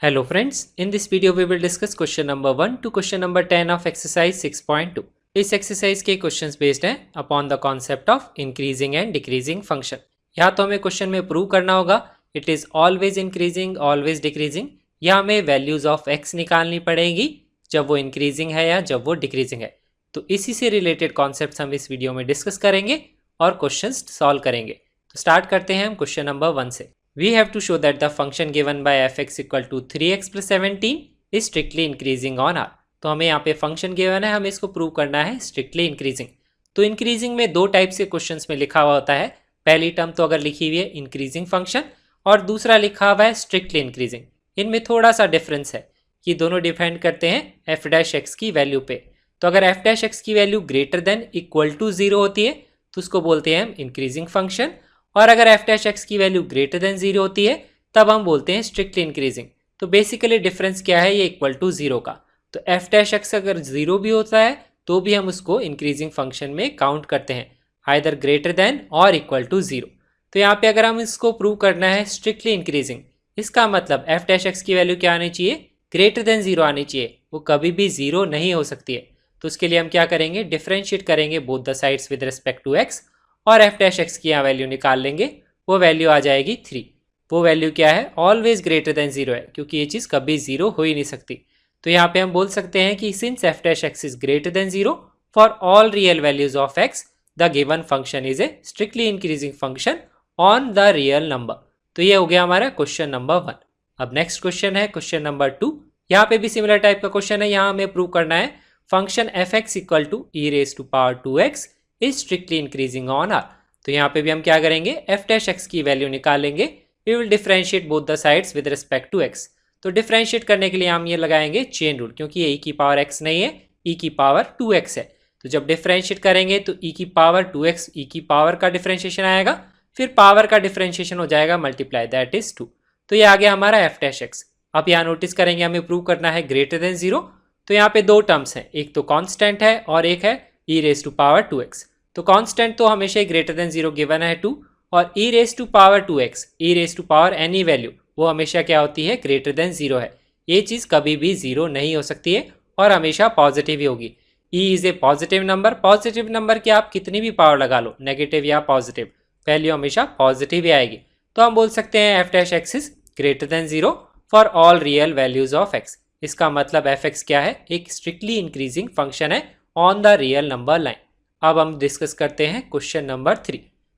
Hello friends, in this video we will discuss question number 1 to question number 10 of exercise 6.2. इस exercise के questions based हैं upon the concept of increasing and decreasing function. यहाँ तो हमें question में prove करना होगा it is always increasing always decreasing, या हमें वैल्यूज ऑफ एक्स निकालनी पड़ेगी जब वो इंक्रीजिंग है या जब वो डिक्रीजिंग है। तो इसी से रिलेटेड कॉन्सेप्ट हम इस वीडियो में डिस्कस करेंगे और क्वेश्चन सॉल्व करेंगे। तो स्टार्ट करते हैं हम क्वेश्चन नंबर 1 से। We have to show that the function given by fx equal to 3x plus 17 is strictly increasing on r। तो हमें यहाँ पे फंक्शन गिवन है, हमें इसको प्रूव करना है स्ट्रिक्टली इंक्रीजिंग। तो इंक्रीजिंग में दो टाइप से क्वेश्चंस में लिखा हुआ होता है। पहली टर्म तो अगर लिखी हुई है इंक्रीजिंग फंक्शन और दूसरा लिखा हुआ है स्ट्रिक्टली इंक्रीजिंग। इनमें थोड़ा सा डिफरेंस है कि दोनों डिपेंड करते हैं एफ डैश एक्स की वैल्यू पे। तो अगर एफ डैश एक्स की value greater than equal to 0 होती है तो उसको बोलते हैं हम इंक्रीजिंग फंक्शन, और अगर एफ डैश एक्स की वैल्यू ग्रेटर देन 0 होती है तब हम बोलते हैं स्ट्रिक्टली इंक्रीजिंग। तो बेसिकली डिफरेंस क्या है, ये इक्वल टू 0 का। तो एफ डैश एक्स अगर 0 भी होता है तो भी हम उसको इंक्रीजिंग फंक्शन में काउंट करते हैं, आइदर ग्रेटर देन और इक्वल टू 0। तो यहाँ पे अगर हम इसको प्रूव करना है स्ट्रिक्टली इंक्रीजिंग, इसका मतलब एफ डैश एक्स की वैल्यू क्या आनी चाहिए, ग्रेटर देन 0 आनी चाहिए, वो कभी भी 0 नहीं हो सकती है। तो उसके लिए हम क्या करेंगे, डिफरेंशिएट करेंगे both the sides with respect to x और एफ डैश एक्स की यहाँ वैल्यू निकाल लेंगे। वो वैल्यू आ जाएगी 3। वो वैल्यू क्या है, ऑलवेज ग्रेटर देन 0 है, क्योंकि ये चीज़ कभी 0 हो ही नहीं सकती। तो यहाँ पे हम बोल सकते हैं कि since F dash x is greater than 0 for all real values of x the given function is a strictly increasing function on the real number. तो ये हो गया हमारा क्वेश्चन नंबर 1। अब नेक्स्ट क्वेश्चन है क्वेश्चन नंबर 2। यहाँ पे भी सिमिलर टाइप का क्वेश्चन है। यहाँ हमें प्रूव करना है function f x equal to e raise to power 2x is strictly increasing on R. तो यहाँ पे भी हम क्या करेंगे, एफ डैश एक्स की वैल्यू निकालेंगे। We will differentiate both the sides with respect to x. तो डिफरेंशिएट करने के लिए हम ये लगाएंगे चेन रूल, क्योंकि ये ई की पावर एक्स नहीं है, ई की पावर 2x है। तो जब डिफरेंशिएट करेंगे तो ई की पावर 2x ई की पावर का डिफरेंशिएशन आएगा, फिर पावर का डिफरेंशिएशन हो जाएगा मल्टीप्लाई, दैट इज 2। तो ये आ गया हमारा एफ डैश एक्स। अब यहाँ नोटिस करेंगे हमें प्रूव करना है ग्रेटर देन 0। तो यहाँ पे दो टर्म्स हैं, एक तो कॉन्स्टेंट है और एक है ई रेज टू पावर 2x। तो कांस्टेंट तो हमेशा ही ग्रेटर देन 0 गिवन है 2, और e raise to power 2x e raise to power any value वो हमेशा क्या होती है, ग्रेटर देन 0 है। ये चीज़ कभी भी 0 नहीं हो सकती है और हमेशा पॉजिटिव ही होगी। E is a positive number. Positive number की आप कितनी भी पावर लगा लो, नेगेटिव या पॉजिटिव, वैल्यू हमेशा पॉजिटिव ही आएगी। तो हम बोल सकते हैं f dash x is greater than 0 for all real values of x. इसका मतलब एफ एक्स क्या है, एक स्ट्रिक्टली इंक्रीजिंग फंक्शन है on the real number line. अब हम डिस्कस करते हैं क्वेश्चन नंबर 3।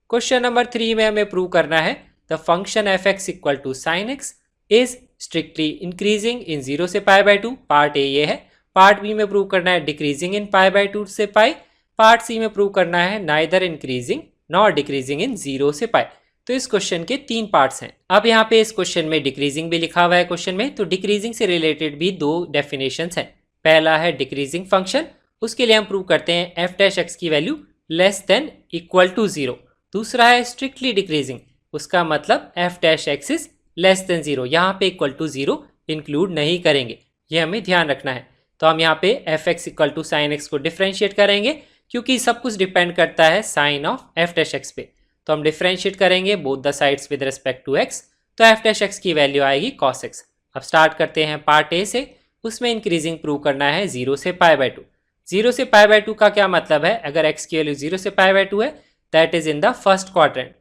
क्वेश्चन नंबर 3 में हमें प्रूव करना है the function f x equal to sine x is strictly increasing in 0 से पाई बाई 2। पार्ट ए ये है। पार्ट बी में प्रूव करना है डिक्रीजिंग इन पाई बाई 2 से पाई। पार्ट सी में प्रूव करना है neither increasing nor decreasing in 0 से पाई। तो इस क्वेश्चन के 3 पार्ट्स हैं। अब यहाँ पे इस क्वेश्चन में डिक्रीजिंग भी लिखा हुआ है क्वेश्चन में, तो डिक्रीजिंग से रिलेटेड भी 2 डेफिनेशंस हैं। पहला है डिक्रीजिंग फंक्शन, उसके लिए हम प्रूव करते हैं एफ डैश एक्स की value less than equal to 0। दूसरा है स्ट्रिक्टली डिक्रीजिंग, उसका मतलब f dash x is less than 0। यहाँ पे इक्वल टू 0 इंक्लूड नहीं करेंगे, ये हमें ध्यान रखना है। तो हम यहाँ पे f x equal to sine x को डिफरेंशिएट करेंगे, क्योंकि सब कुछ डिपेंड करता है sign of f dash x पे। तो हम डिफरेंशिएट करेंगे both the sides with respect to x. तो एफ डैश एक्स की वैल्यू आएगी कॉस एक्स। अब स्टार्ट करते हैं पार्ट ए से। उसमें इंक्रीजिंग प्रूव करना है 0 से पाई बाई 2। 0 से पाई बाई 2 का क्या मतलब है, अगर x की वैल्यू 0 से पाई बाई 2 है that is in the first quadrant.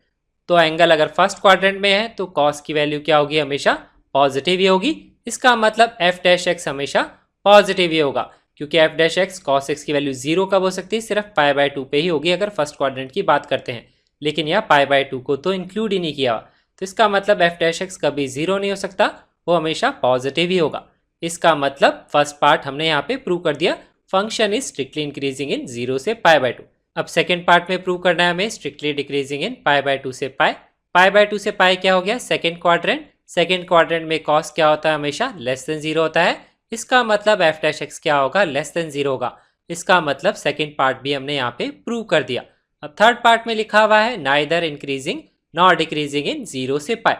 तो एंगल अगर फर्स्ट क्वाड्रेंट में है तो cos की वैल्यू क्या होगी, हमेशा पॉजिटिव ही होगी। इसका मतलब f डैश एक्स हमेशा पॉजिटिव ही होगा, क्योंकि f dash x cos x की वैल्यू 0 कब हो सकती है, सिर्फ पाई बाई 2 पे ही होगी अगर फर्स्ट क्वाड्रेंट की बात करते हैं। लेकिन यह पाई बाई 2 को तो इंक्लूड ही नहीं किया हुआ, तो इसका मतलब f डैश एक्स कभी 0 नहीं हो सकता, वो हमेशा पॉजिटिव ही होगा। इसका मतलब फर्स्ट पार्ट हमने यहाँ पे प्रूव कर दिया, function is strictly increasing in 0 से पाई बाई 2। अब सेकेंड पार्ट में प्रूव करना है हमें strictly decreasing in pi by 2 से पाई। पाई बाई 2 से पाई क्या हो गया, सेकेंड क्वाड्रेंट। सेकेंड क्वाड्रेंट में कॉस क्या होता है, हमेशा लेस देन 0 होता है। इसका मतलब एफ डैश एक्स क्या होगा, लेस देन 0 होगा। इसका मतलब सेकेंड पार्ट भी हमने यहाँ पे प्रूव कर दिया। अब थर्ड पार्ट में लिखा हुआ है neither increasing nor decreasing in 0 से पाई।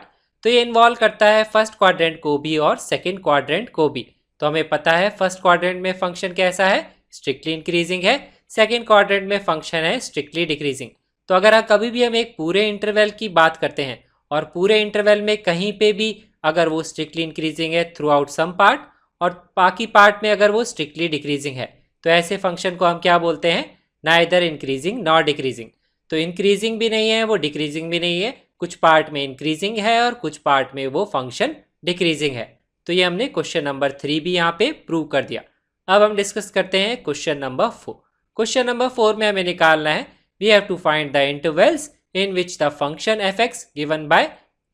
तो ये इन्वॉल्व करता है फर्स्ट क्वाड्रेंट को भी और सेकेंड क्वाड्रेंट को भी। तो हमें पता है फर्स्ट क्वाड्रेंट में फंक्शन कैसा है, स्ट्रिक्टली इंक्रीजिंग है। सेकेंड क्वाड्रेंट में फंक्शन है स्ट्रिक्टली डिक्रीजिंग। तो अगर कभी भी हम एक पूरे इंटरवल की बात करते हैं और पूरे इंटरवल में कहीं पे भी अगर वो स्ट्रिक्टली इंक्रीजिंग है थ्रू आउट सम पार्ट और बाकी पार्ट में अगर वो स्ट्रिक्टली डिक्रीजिंग है, तो ऐसे फंक्शन को हम क्या बोलते हैं, नाइदर इंक्रीजिंग नॉर डिक्रीजिंग। तो इंक्रीजिंग भी नहीं है, वो डिक्रीजिंग भी नहीं है, कुछ पार्ट में इंक्रीजिंग है और कुछ पार्ट में वो फंक्शन डिक्रीजिंग है। तो ये हमने क्वेश्चन नंबर 3 भी यहाँ पे प्रूव कर दिया। अब हम डिस्कस करते हैं क्वेश्चन नंबर 4। क्वेश्चन नंबर 4 में हमें निकालना है, we have to find the intervals in which the function fx given by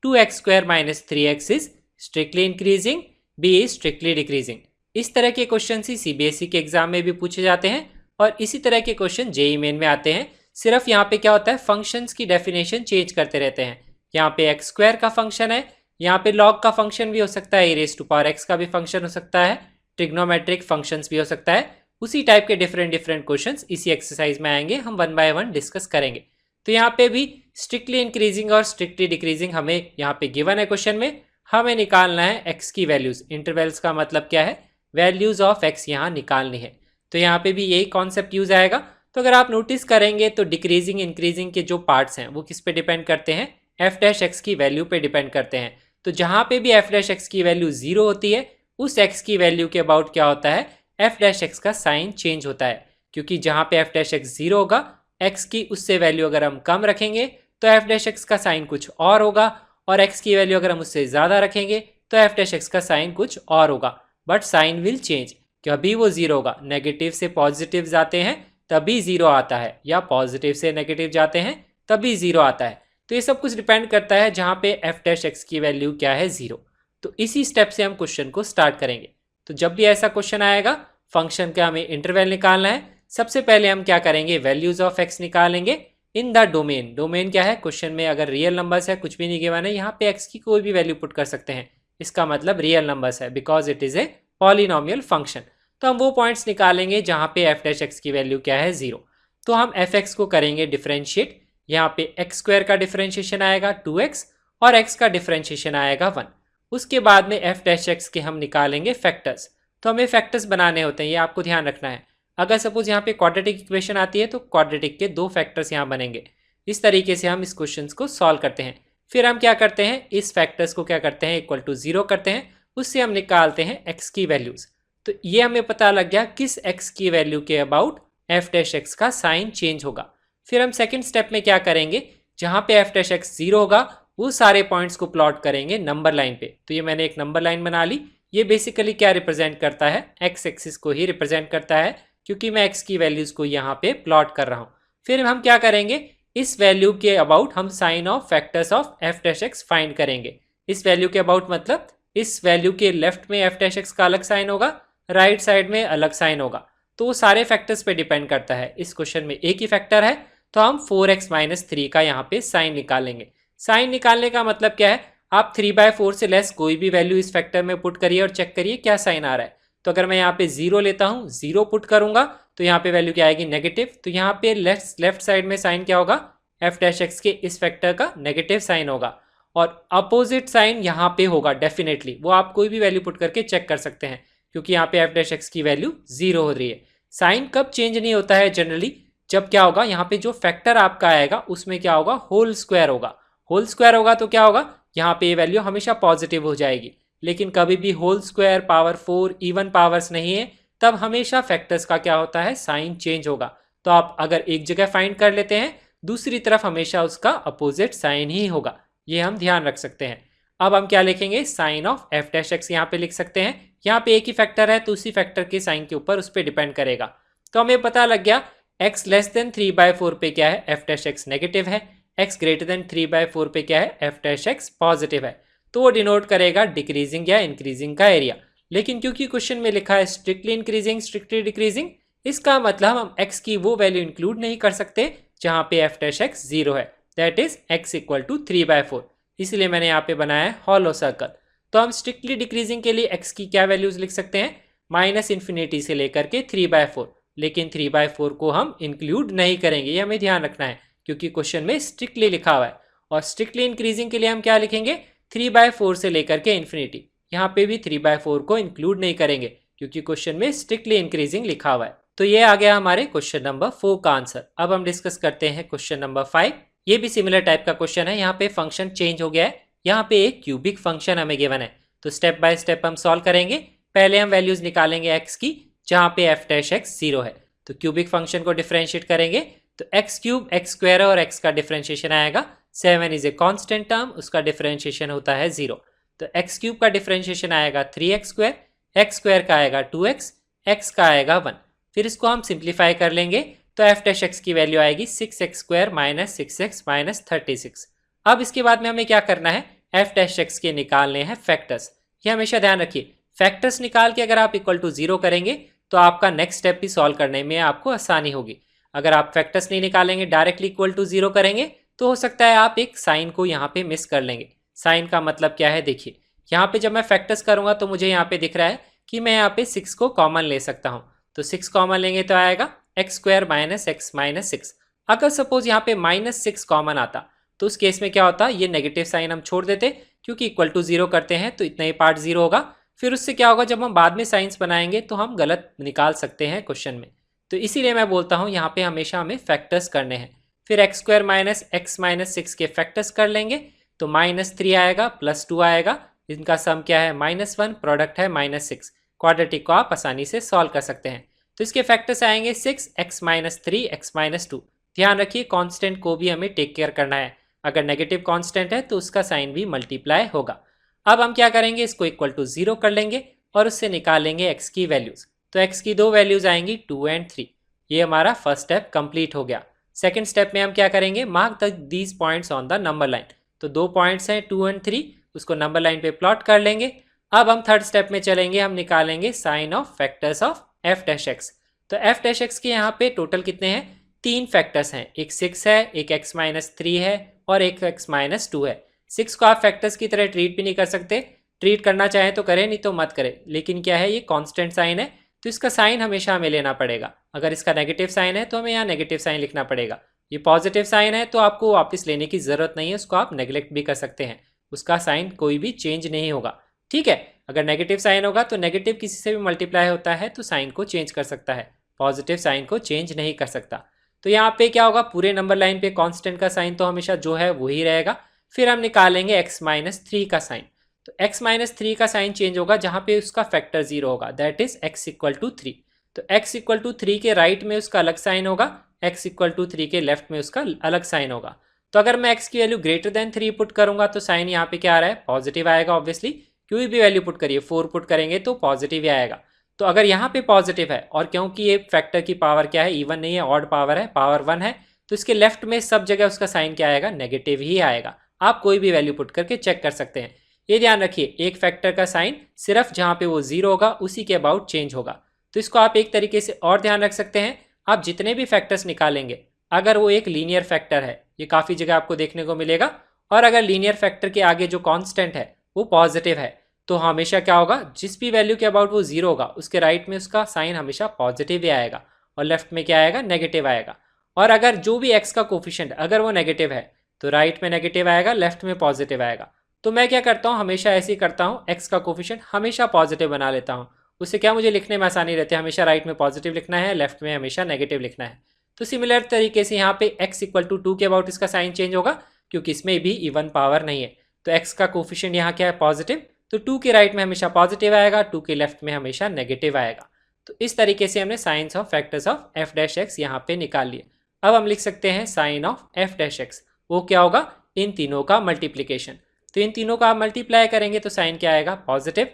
2x square minus 3x is strictly increasing, b is strictly decreasing। इस तरह के क्वेश्चन ही सीबीएसई के एग्जाम में भी पूछे जाते हैं और इसी तरह के क्वेश्चन जेईई मेन में आते हैं। सिर्फ यहाँ पे क्या होता है, फंक्शंस की डेफिनेशन चेंज करते रहते हैं। यहाँ पे एक्स स्क्वायर का फंक्शन है, यहाँ पे लॉग का फंक्शन भी हो सकता है, e टू पावर एक्स का भी फंक्शन हो सकता है, ट्रिग्नोमेट्रिक फंक्शंस भी हो सकता है। उसी टाइप के डिफरेंट डिफरेंट क्वेश्चंस इसी एक्सरसाइज में आएंगे, हम वन बाय वन डिस्कस करेंगे। तो यहाँ पे भी स्ट्रिक्टली इंक्रीजिंग और स्ट्रिक्टली डिक्रीजिंग हमें यहाँ पे गिवन है क्वेश्चन में, हमें निकालना है एक्स की वैल्यूज। इंटरवल्स का मतलब क्या है, वैल्यूज ऑफ एक्स यहाँ निकालनी है। तो यहाँ पे भी यही कॉन्सेप्ट यूज आएगा। तो अगर आप नोटिस करेंगे तो डिक्रीजिंग इंक्रीजिंग के जो पार्ट्स हैं वो किस पे डिपेंड करते हैं, एफ डैश एक्स की वैल्यू पे डिपेंड करते हैं। तो जहाँ पे भी एफ डैश एक्स की वैल्यू 0 होती है, उस एक्स की वैल्यू के अबाउट क्या होता है, एफ डैश एक्स का साइन चेंज होता है। क्योंकि जहाँ पे एफ डैश एक्स 0 होगा, एक्स की उससे वैल्यू अगर हम कम रखेंगे तो एफ डैश एक्स का साइन कुछ और होगा, और एक्स की वैल्यू अगर हम उससे ज़्यादा रखेंगे तो एफ डैश एक्स का साइन कुछ और होगा, बट साइन विल चेंज। कभी वो 0 होगा, नेगेटिव से पॉजिटिव जाते हैं तभी 0 आता है, या पॉजिटिव से नेगेटिव जाते हैं तभी 0 आता है। तो ये सब कुछ डिपेंड करता है जहाँ पे एफ डैश एक्स की वैल्यू क्या है, 0। तो इसी स्टेप से हम क्वेश्चन को स्टार्ट करेंगे। तो जब भी ऐसा क्वेश्चन आएगा, फंक्शन का हमें इंटरवल निकालना है, सबसे पहले हम क्या करेंगे, वैल्यूज ऑफ एक्स निकालेंगे इन द डोमेन। डोमेन क्या है, क्वेश्चन में अगर रियल नंबर्स है, कुछ भी नहीं गिवन है, यहाँ पे एक्स की कोई भी वैल्यू पुट कर सकते हैं, इसका मतलब रियल नंबर्स है, because it is a polynomial function. तो हम वो पॉइंट्स निकालेंगे जहाँ पे एफ डैश एक्स की वैल्यू क्या है, 0। तो हम एफ एक्स को करेंगे डिफरेंशिएट। यहाँ पे एक्स स्क्वायर का डिफरेंशिएशन आएगा 2x और एक्स का डिफरेंशिएशन आएगा 1। उसके बाद में एफ डैश एक्स के हम निकालेंगे फैक्टर्स। तो हमें फैक्टर्स बनाने होते हैं, ये आपको ध्यान रखना है। अगर सपोज यहाँ पे क्वाड्रेटिक इक्वेशन आती है तो क्वाड्रेटिक के 2 फैक्टर्स यहाँ बनेंगे। इस तरीके से हम इस क्वेश्चन को सॉल्व करते हैं। फिर हम क्या करते हैं, इस फैक्टर्स को क्या करते हैं, इक्वल टू 0 करते हैं, उससे हम निकालते हैं एक्स की वैल्यूज। तो ये हमें पता लग गया किस एक्स की वैल्यू के अबाउट एफ डैश एक्स का साइन चेंज होगा। फिर हम सेकेंड स्टेप में क्या करेंगे, जहाँ पे एफ डैश एक्स 0 होगा वो सारे पॉइंट्स को प्लॉट करेंगे नंबर लाइन पे। तो ये मैंने एक नंबर लाइन बना ली। ये बेसिकली क्या रिप्रेजेंट करता है, एक्स एक्सिस को ही रिप्रेजेंट करता है, क्योंकि मैं एक्स की वैल्यूज को यहाँ पे प्लॉट कर रहा हूँ। फिर हम क्या करेंगे, इस वैल्यू के अबाउट हम sign of factors of f dash x find करेंगे। इस वैल्यू के अबाउट मतलब इस वैल्यू के लेफ्ट में एफ डैश एक्स का अलग साइन होगा, राइट साइड में अलग साइन होगा। तो वो सारे फैक्टर्स पे डिपेंड करता है। इस क्वेश्चन में एक ही फैक्टर है, तो हम 4x - 3 का यहाँ पे साइन निकालेंगे। साइन निकालने का मतलब क्या है, आप 3/4 से लेस कोई भी वैल्यू इस फैक्टर में पुट करिए और चेक करिए क्या साइन आ रहा है। तो अगर मैं यहाँ पे 0 लेता हूँ, 0 पुट करूंगा तो यहाँ पे वैल्यू क्या आएगी, नेगेटिव। तो यहाँ पे लेफ्ट साइड में साइन क्या होगा, एफ डैश एक्स के इस फैक्टर का नेगेटिव साइन होगा, और अपोजिट साइन यहाँ पे होगा डेफिनेटली। वो आप कोई भी वैल्यू पुट करके चेक कर सकते हैं, क्योंकि यहाँ पे एफ डैश एक्स की वैल्यू 0 हो रही है। साइन कब चेंज नहीं होता है जनरली, जब क्या होगा, यहाँ पे जो फैक्टर आपका आएगा उसमें क्या होगा, होल स्क्वायर होगा। होल स्क्वायर होगा तो क्या होगा, यहाँ पे ये वैल्यू हमेशा पॉजिटिव हो जाएगी। लेकिन कभी भी whole square, power 4, even powers नहीं है, तब हमेशा फैक्टर्स का क्या होता है, साइन चेंज होगा। तो आप अगर एक जगह फाइंड कर लेते हैं, दूसरी तरफ हमेशा उसका अपोजिट साइन ही होगा, ये हम ध्यान रख सकते हैं। अब हम क्या लिखेंगे, sign of f dash x यहाँ पे लिख सकते हैं। यहाँ पे एक ही फैक्टर है तो उसी फैक्टर के साइन के ऊपर उस पर डिपेंड करेगा। तो हमें पता लग गया x लेस देन 3/4 पे क्या है, एफ डैश एक्स नेगेटिव है, x ग्रेटर देन 3/4 पे क्या है, एफ डैश एक्स पॉजिटिव है। तो वो डिनोट करेगा डिक्रीजिंग या इंक्रीजिंग का एरिया। लेकिन क्योंकि क्वेश्चन में लिखा है स्ट्रिक्टली इंक्रीजिंग स्ट्रिक्टली डिक्रीजिंग, इसका मतलब हम x की वो वैल्यू इंक्लूड नहीं कर सकते जहाँ पे एफ डैश एक्स 0 है, that is x equal to 3/4। इसलिए मैंने यहाँ पे बनाया है हॉलो सर्कल। तो हम स्ट्रिक्टली डिक्रीजिंग के लिए x की क्या वैल्यूज लिख सकते हैं, -∞ से लेकर के 3/4। लेकिन 3/4 को हम इंक्लूड नहीं करेंगे, ये हमें ध्यान रखना है, क्योंकि क्वेश्चन में स्ट्रिक्टली लिखा हुआ है। और स्ट्रिक्टली इंक्रीजिंग के लिए हम क्या लिखेंगे, 3/4 से लेकर के इन्फिनिटी। यहाँ पे भी 3/4 को इंक्लूड नहीं करेंगे, क्योंकि क्वेश्चन में स्ट्रिक्टली इंक्रीजिंग लिखा हुआ है। तो ये आ गया हमारे क्वेश्चन नंबर 4 का आंसर। अब हम डिस्कस करते हैं क्वेश्चन नंबर 5। ये भी सिमिलर टाइप का क्वेश्चन है। यहाँ पे फंक्शन चेंज हो गया है, यहाँ पे एक क्यूबिक फंक्शन हमें गिवन है, तो स्टेप बाय स्टेप हम सॉल्व करेंगे। पहले हम वैल्यूज निकालेंगे x की, जहाँ पे f डैश x 0 है। तो क्यूबिक फंक्शन को डिफरेंशिएट करेंगे तो x क्यूब x स्क्वायर है और x का डिफरेंशिएशन आएगा 7 इज ए कॉन्स्टेंट टर्म, उसका डिफरेंशिएशन होता है 0। तो x क्यूब का डिफरेंशिएशन आएगा 3x स्क्वायर, x स्क्वायर का आएगा 2x, x का आएगा 1। फिर इसको हम सिंप्लीफाई कर लेंगे तो f डैश x की वैल्यू आएगी 6x square minus 6x minus 36। अब इसके बाद में हमें क्या करना है, f डैश x के निकालने हैं फैक्टर्स। ये हमेशा ध्यान रखिए, फैक्टर्स निकाल के अगर आप इक्वल टू 0 करेंगे तो आपका नेक्स्ट स्टेप भी सॉल्व करने में आपको आसानी होगी। अगर आप फैक्टर्स नहीं निकालेंगे, डायरेक्टली इक्वल टू 0 करेंगे तो हो सकता है आप एक साइन को यहाँ पे मिस कर लेंगे। साइन का मतलब क्या है, देखिए यहाँ पे जब मैं फैक्टर्स करूंगा तो मुझे यहाँ पे दिख रहा है कि मैं यहाँ पे 6 को कॉमन ले सकता हूँ। तो 6 कॉमन लेंगे तो आएगा x square minus x minus 6। अगर सपोज यहाँ पे -6 कॉमन आता तो उस केस में क्या होता, ये नेगेटिव साइन हम छोड़ देते, क्योंकि इक्वल टू 0 करते हैं तो इतना ही पार्ट 0 होगा। फिर उससे क्या होगा, जब हम बाद में साइंस बनाएंगे तो हम गलत निकाल सकते हैं क्वेश्चन में। तो इसीलिए मैं बोलता हूँ यहाँ पे हमेशा हमें फैक्टर्स करने हैं। फिर x square minus x minus 6 के फैक्टर्स कर लेंगे तो -3 आएगा प्लस 2 आएगा, इनका सम क्या है -1, प्रोडक्ट है -6। क्वाड्रेटिक को आप आसानी से सॉल्व कर सकते हैं। तो इसके फैक्टर्स आएंगे 6 एक्स माइनस 3 एक्स माइनस 2। ध्यान रखिए कॉन्स्टेंट को भी हमें टेक केयर करना है, अगर नेगेटिव कांस्टेंट है तो उसका साइन भी मल्टीप्लाई होगा। अब हम क्या करेंगे, इसको इक्वल टू 0 कर लेंगे और उससे निकालेंगे x की वैल्यूज। तो x की दो वैल्यूज आएंगी 2 एंड 3। ये हमारा फर्स्ट स्टेप कंप्लीट हो गया। सेकंड स्टेप में हम क्या करेंगे, mark these points on the number line. तो दो पॉइंट्स हैं 2 एंड 3, उसको नंबर लाइन पे प्लॉट कर लेंगे। अब हम थर्ड स्टेप में चलेंगे, हम निकालेंगे sign of factors of f dash x। तो f डैश x के यहाँ पे टोटल कितने हैं, 3 फैक्टर्स हैं, एक 6 है, एक x माइनस 3 है और एक x माइनस 2 है। 6 को आप फैक्टर्स की तरह ट्रीट भी नहीं कर सकते, ट्रीट करना चाहें तो करें, नहीं तो मत करें। लेकिन क्या है, ये कांस्टेंट साइन है तो इसका साइन हमेशा हमें लेना पड़ेगा। अगर इसका नेगेटिव साइन है तो हमें यहाँ नेगेटिव साइन लिखना पड़ेगा। ये पॉजिटिव साइन है तो आपको वापस लेने की ज़रूरत नहीं है, उसको आप नेग्लेक्ट भी कर सकते हैं, उसका साइन कोई भी चेंज नहीं होगा। ठीक है, अगर नेगेटिव साइन होगा तो नेगेटिव किसी से भी मल्टीप्लाई होता है तो साइन को चेंज कर सकता है, पॉजिटिव साइन को चेंज नहीं कर सकता। तो यहाँ पे क्या होगा, पूरे नंबर लाइन पे कांस्टेंट का साइन तो हमेशा जो है वही रहेगा। फिर हम निकालेंगे x माइनस 3 का साइन। तो x माइनस 3 का साइन चेंज होगा जहाँ पे उसका फैक्टर 0 होगा, that is x equal to 3। तो x इक्वल टू 3 के राइट में उसका अलग साइन होगा, x इक्वल टू 3 के लेफ्ट में उसका अलग साइन होगा। तो अगर मैं x की वैल्यू ग्रेटर देन 3 पुट करूंगा तो साइन यहाँ पे क्या आ रहा है, पॉजिटिव आएगा। ऑब्वियसली कोई भी वैल्यू पुट करिए, 4 पुट करेंगे तो पॉजिटिव ही आएगा। तो अगर यहाँ पे पॉजिटिव है और क्योंकि ये फैक्टर की पावर क्या है, इवन नहीं है, ऑड पावर है, पावर 1 है, तो इसके लेफ्ट में सब जगह उसका साइन क्या आएगा, नेगेटिव ही आएगा। आप कोई भी वैल्यू पुट करके चेक कर सकते हैं। ये ध्यान रखिए, एक फैक्टर का साइन सिर्फ जहाँ पे वो 0 होगा उसी के अबाउट चेंज होगा। तो इसको आप एक तरीके से और ध्यान रख सकते हैं, आप जितने भी फैक्टर्स निकालेंगे अगर वो एक लीनियर फैक्टर है, ये काफ़ी जगह आपको देखने को मिलेगा, और अगर लीनियर फैक्टर के आगे जो कॉन्स्टेंट है वो पॉजिटिव है तो हमेशा क्या होगा, जिस भी वैल्यू के अबाउट वो 0 होगा उसके राइट में उसका साइन हमेशा पॉजिटिव ही आएगा और लेफ्ट में क्या आएगा, नेगेटिव आएगा। और अगर जो भी x का कोफिशिएंट अगर वो नेगेटिव है तो राइट में नेगेटिव आएगा, लेफ्ट में पॉजिटिव आएगा। तो मैं क्या करता हूँ, हमेशा ऐसे ही करता हूँ, x का कोफिशिएंट हमेशा पॉजिटिव बना लेता हूँ। उससे क्या मुझे लिखने में आसानी रहती है, हमेशा राइट में पॉजिटिव लिखना है, लेफ्ट में हमेशा नेगेटिव लिखना है। तो सिमिलर तरीके से यहाँ पे x इक्वल टू 2 के अबाउट इसका साइन चेंज होगा, क्योंकि इसमें भी इवन पावर नहीं है। तो x का कोफिशिएंट यहाँ क्या है, पॉजिटिव, तो 2 के राइट में हमेशा पॉजिटिव आएगा, 2 के लेफ्ट में हमेशा नेगेटिव आएगा। तो इस तरीके से हमने science of factors of f dash x यहाँ पे निकाल लिए। अब हम लिख सकते हैं sign of f dash x, वो क्या होगा, इन तीनों का मल्टीप्लीकेशन। तो इन तीनों का आप मल्टीप्लाई करेंगे तो साइन क्या आएगा, positive,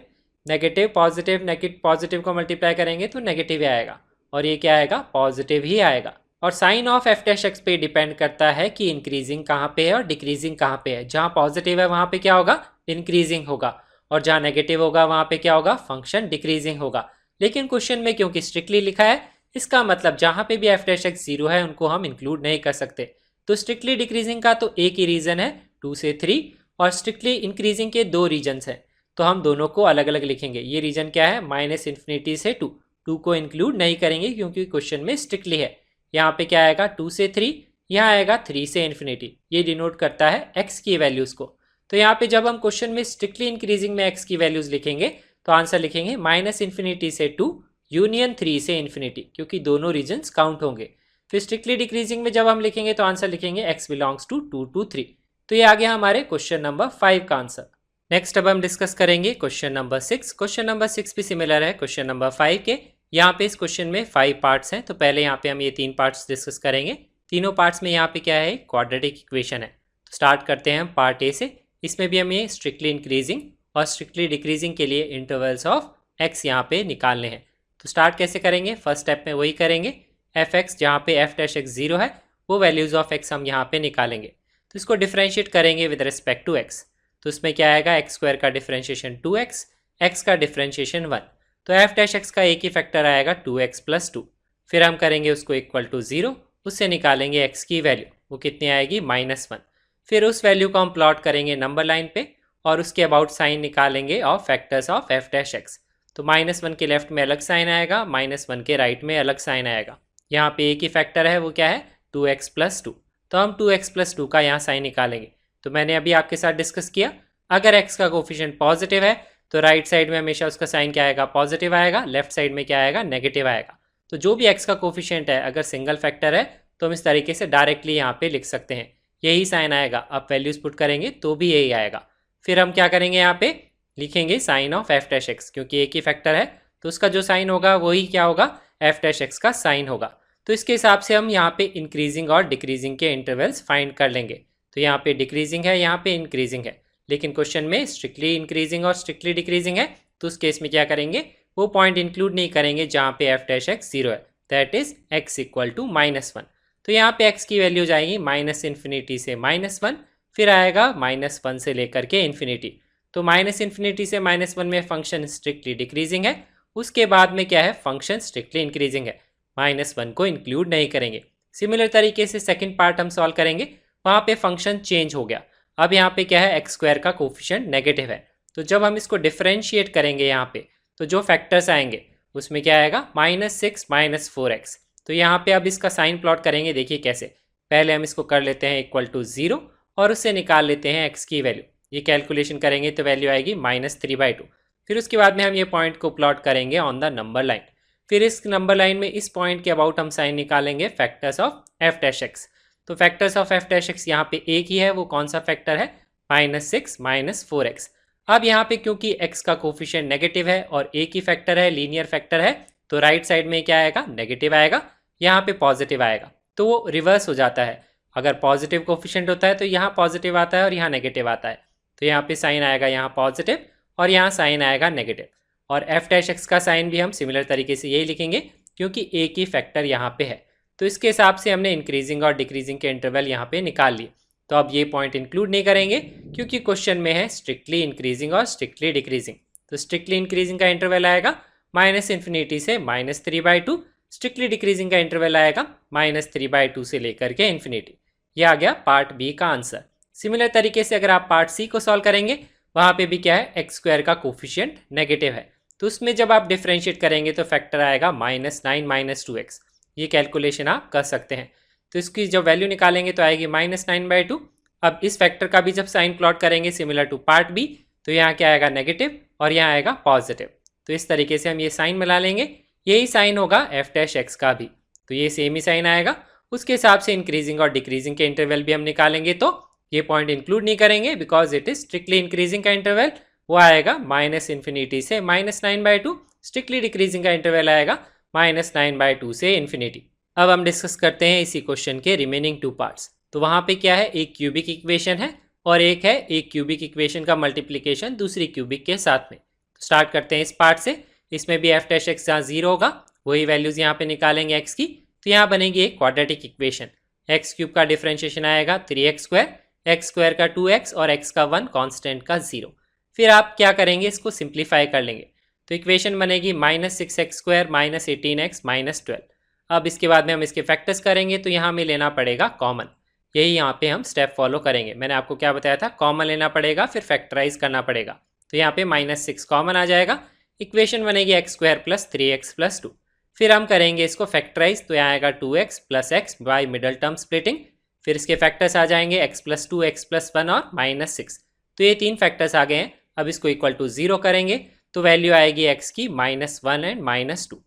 negative, positive, negative, positive को मल्टीप्लाई करेंगे तो नेगेटिव आएगा, और ये क्या आएगा, पॉजिटिव ही आएगा। और sign of f dash x पे डिपेंड करता है कि इंक्रीजिंग कहाँ पे है और डिक्रीजिंग कहाँ पे है। जहाँ पॉजिटिव है वहाँ पे क्या होगा, इंक्रीजिंग होगा, और जहाँ नेगेटिव होगा वहाँ पे क्या होगा, फंक्शन डिक्रीजिंग होगा। लेकिन क्वेश्चन में क्योंकि स्ट्रिक्टली लिखा है, इसका मतलब जहाँ पे भी f डैश x 0 है उनको हम इंक्लूड नहीं कर सकते। तो स्ट्रिक्टली डिक्रीजिंग का तो एक ही रीजन है 2 से 3, और स्ट्रिक्टली इंक्रीजिंग के 2 रीजन्स हैं, तो हम दोनों को अलग अलग लिखेंगे। ये रीजन क्या है, -∞ से 2 को इंक्लूड नहीं करेंगे क्योंकि क्वेश्चन में स्ट्रिक्टली है। यहाँ पे क्या आएगा, 2 से 3, यहाँ आएगा 3 से इन्फिनिटी। ये डिनोट करता है x की वैल्यूज़ को। तो यहाँ पे जब हम क्वेश्चन में स्ट्रिक्टली इंक्रीजिंग में x की वैल्यूज़ लिखेंगे तो आंसर लिखेंगे -∞ से 2 यूनियन 3 से इन्फिनिटी, क्योंकि दोनों रीजन्स काउंट होंगे। फिर स्ट्रिक्टली डिक्रीजिंग में जब हम लिखेंगे तो आंसर लिखेंगे x बिलोंग्स टू 2 to 3। तो ये आ गया हमारे क्वेश्चन नंबर 5 का आंसर। नेक्स्ट अब हम डिस्कस करेंगे क्वेश्चन नंबर 6। क्वेश्चन नंबर 6 भी सिमिलर है क्वेश्चन नंबर 5 के। यहाँ पे इस क्वेश्चन में 5 पार्ट्स हैं, तो पहले यहाँ पे हम ये 3 पार्ट्स डिस्कस करेंगे। तीनों पार्ट्स में यहाँ पे क्या है, क्वाड्रेटिक इक्वेशन है। तो स्टार्ट करते हैं हम पार्ट ए से। इसमें भी हमें स्ट्रिक्टली इंक्रीजिंग और स्ट्रिक्टली डिक्रीजिंग के लिए इंटरवल्स ऑफ एक्स यहाँ पे निकालने हैं। तो स्टार्ट कैसे करेंगे, फर्स्ट स्टेप में वही करेंगे। एफ एक्स जहाँ पे एफ डैश एक्स 0 है वो वैल्यूज़ ऑफ एक्स हम यहाँ पे निकालेंगे। तो इसको डिफ्रेंशिएट करेंगे विद रिस्पेक्ट टू एक्स। तो इसमें क्या आएगा, एक्स स्क्वायर का डिफ्रेंशिएशन 2x, एक्स का डिफ्रेंशिएशन 1। तो एफ डैश एक्स का एक ही फैक्टर आएगा 2x + 2। फिर हम करेंगे उसको इक्वल टू 0, उससे निकालेंगे x की वैल्यू, वो कितनी आएगी -1। फिर उस वैल्यू को हम प्लॉट करेंगे नंबर लाइन पे और उसके अबाउट साइन निकालेंगे of factors of f dash x. तो -1 के लेफ्ट में अलग साइन आएगा, -1 के राइट में अलग साइन आएगा। यहाँ पे एक ही फैक्टर है, वो क्या है 2x + 2। तो हम 2x + 2 का यहाँ साइन निकालेंगे। तो मैंने अभी आपके साथ डिस्कस किया, अगर x का कोफिशिएंट पॉजिटिव है तो राइट साइड में हमेशा उसका साइन क्या आएगा, पॉजिटिव आएगा, लेफ्ट साइड में क्या आएगा, नेगेटिव आएगा। तो जो भी x का कोफिशिएंट है अगर सिंगल फैक्टर है तो हम इस तरीके से डायरेक्टली यहाँ पे लिख सकते हैं, यही साइन आएगा। आप वैल्यूज पुट करेंगे तो भी यही आएगा। फिर हम क्या करेंगे, यहाँ पे लिखेंगे sign of f dash x, क्योंकि एक ही फैक्टर है तो उसका जो साइन होगा वही क्या होगा, एफ डैश एक्स का साइन होगा। तो इसके हिसाब से हम यहाँ पे इंक्रीजिंग और डिक्रीजिंग के इंटरवल्स फाइंड कर लेंगे। तो यहाँ पे डिक्रीजिंग है, यहाँ पे इंक्रीजिंग है, लेकिन क्वेश्चन में स्ट्रिक्टली इंक्रीजिंग और स्ट्रिक्टली डिक्रीजिंग है। तो उस केस में क्या करेंगे, वो पॉइंट इंक्लूड नहीं करेंगे जहाँ पे एफ डैश एक्स 0 है, दैट इज x = -1। तो यहाँ पे x की वैल्यू जाएगी -∞ से -1, फिर आएगा -1 से लेकर के इन्फिनिटी। तो -∞ से -1 में फंक्शन स्ट्रिक्टली डिक्रीजिंग है, उसके बाद में क्या है, फंक्शन स्ट्रिक्टली इंक्रीजिंग है, -1 को इंक्लूड नहीं करेंगे। सिमिलर तरीके से सेकंड पार्ट हम सॉल्व करेंगे, वहाँ पे फंक्शन चेंज हो गया। अब यहाँ पे क्या है, एक्स स्क्वायर का कोफिशिएंट नेगेटिव है। तो जब हम इसको डिफरेंशिएट करेंगे यहाँ पे, तो जो फैक्टर्स आएंगे उसमें क्या आएगा, -6 -4x। तो यहाँ पे अब इसका साइन प्लॉट करेंगे, देखिए कैसे। पहले हम इसको कर लेते हैं इक्वल टू 0 और उससे निकाल लेते हैं x की वैल्यू। ये कैलकुलेशन करेंगे तो वैल्यू आएगी -3/2। फिर उसके बाद में हम ये पॉइंट को प्लॉट करेंगे ऑन द नंबर लाइन। फिर इस नंबर लाइन में इस पॉइंट के अबाउट हम साइन निकालेंगे factors of f dash x. तो factors of f dash x यहाँ पे एक ही है, वो कौन सा फैक्टर है, -6 -4x। अब यहाँ पे क्योंकि x का कोफिशिएंट नेगेटिव है और एक ही फैक्टर है, लीनियर फैक्टर है, तो राइट साइड में क्या आएगा, नेगेटिव आएगा, यहाँ पे पॉजिटिव आएगा। तो वो रिवर्स हो जाता है, अगर पॉजिटिव कोफिशिएंट होता है तो यहाँ पॉजिटिव आता है और यहाँ नेगेटिव आता है। तो यहाँ पे साइन आएगा यहाँ पॉजिटिव और यहाँ साइन आएगा नेगेटिव। और एफ डैश एक्स का साइन भी हम सिमिलर तरीके से यही लिखेंगे, क्योंकि एक ही फैक्टर यहाँ पे है। तो इसके हिसाब से हमने इंक्रीजिंग और डिक्रीजिंग के इंटरवल यहाँ पे निकाल लिए। तो अब ये पॉइंट इंक्लूड नहीं करेंगे क्योंकि क्वेश्चन में है स्ट्रिक्टली इंक्रीजिंग और स्ट्रिक्टली डिक्रीजिंग। तो स्ट्रिक्टली इंक्रीजिंग का इंटरवल आएगा -∞ से -3/2, स्ट्रिक्टली डिक्रीजिंग का इंटरवल आएगा -3/2 से लेकर के इन्फिनिटी। ये आ गया पार्ट बी का आंसर। सिमिलर तरीके से अगर आप पार्ट सी को सॉल्व करेंगे, वहाँ पे भी क्या है, एक्स स्क्वायर का कोफिशिएंट नेगेटिव है। तो उसमें जब आप डिफरेंशिएट करेंगे तो फैक्टर आएगा -9 -2x। ये कैलकुलेशन आप कर सकते हैं। तो इसकी जब वैल्यू निकालेंगे तो आएगी -9/2। अब इस फैक्टर का भी जब साइन प्लॉट करेंगे सिमिलर टू पार्ट बी, तो यहाँ क्या आएगा, नेगेटिव और यहाँ आएगा पॉजिटिव। तो इस तरीके से हम ये साइन मिला लेंगे, यही साइन होगा एफ डैश एक्स का भी। तो ये सेम ही साइन आएगा। उसके हिसाब से इंक्रीजिंग और डिक्रीजिंग के इंटरवल भी हम निकालेंगे, तो ये पॉइंट इंक्लूड नहीं करेंगे because it is strictly increasing का इंटरवल, वो आएगा -∞ से -9/2। स्ट्रिक्टली डिक्रीजिंग का इंटरवल आएगा -9/2 से इन्फिनिटी। अब हम डिस्कस करते हैं इसी क्वेश्चन के रिमेनिंग 2 पार्ट्स। तो वहाँ पे क्या है, एक क्यूबिक इक्वेशन है और एक है एक क्यूबिक इक्वेशन का मल्टीप्लिकेशन दूसरी क्यूबिक के साथ में। तो स्टार्ट करते हैं इस पार्ट से। इसमें भी एफ डैश एक्स जहाँ 0 होगा वही वैल्यूज़ यहाँ पे निकालेंगे एक्स की। तो यहाँ बनेगी एक क्वाड्रेटिक इक्वेशन। एक्स क्यूब का डिफरेंशिएशन आएगा 3x², एक्स स्क्वायर का 2x और x का 1, कॉन्स्टेंट का 0। फिर आप क्या करेंगे, इसको सिंप्लीफाई कर लेंगे। तो इक्वेशन बनेगी -6x² -18x -12। अब इसके बाद में हम इसके फैक्टर्स करेंगे, तो यहाँ में लेना पड़ेगा कॉमन। यही यहाँ पे हम स्टेप फॉलो करेंगे। मैंने आपको क्या बताया था, कॉमन लेना पड़ेगा फिर फैक्टराइज करना पड़ेगा। तो यहाँ पे -6 कॉमन आ जाएगा, इक्वेशन बनेगी x² + 3x + 2। फिर हम करेंगे इसको फैक्टराइज, तो यहाँ आएगा 2x + x by middle term splitting. फिर इसके फैक्टर्स आ जाएंगे x + 2, x + 1 और -6। तो ये 3 फैक्टर्स आ गए हैं। अब इसको इक्वल टू 0 करेंगे तो वैल्यू आएगी x की -1 एंड -2।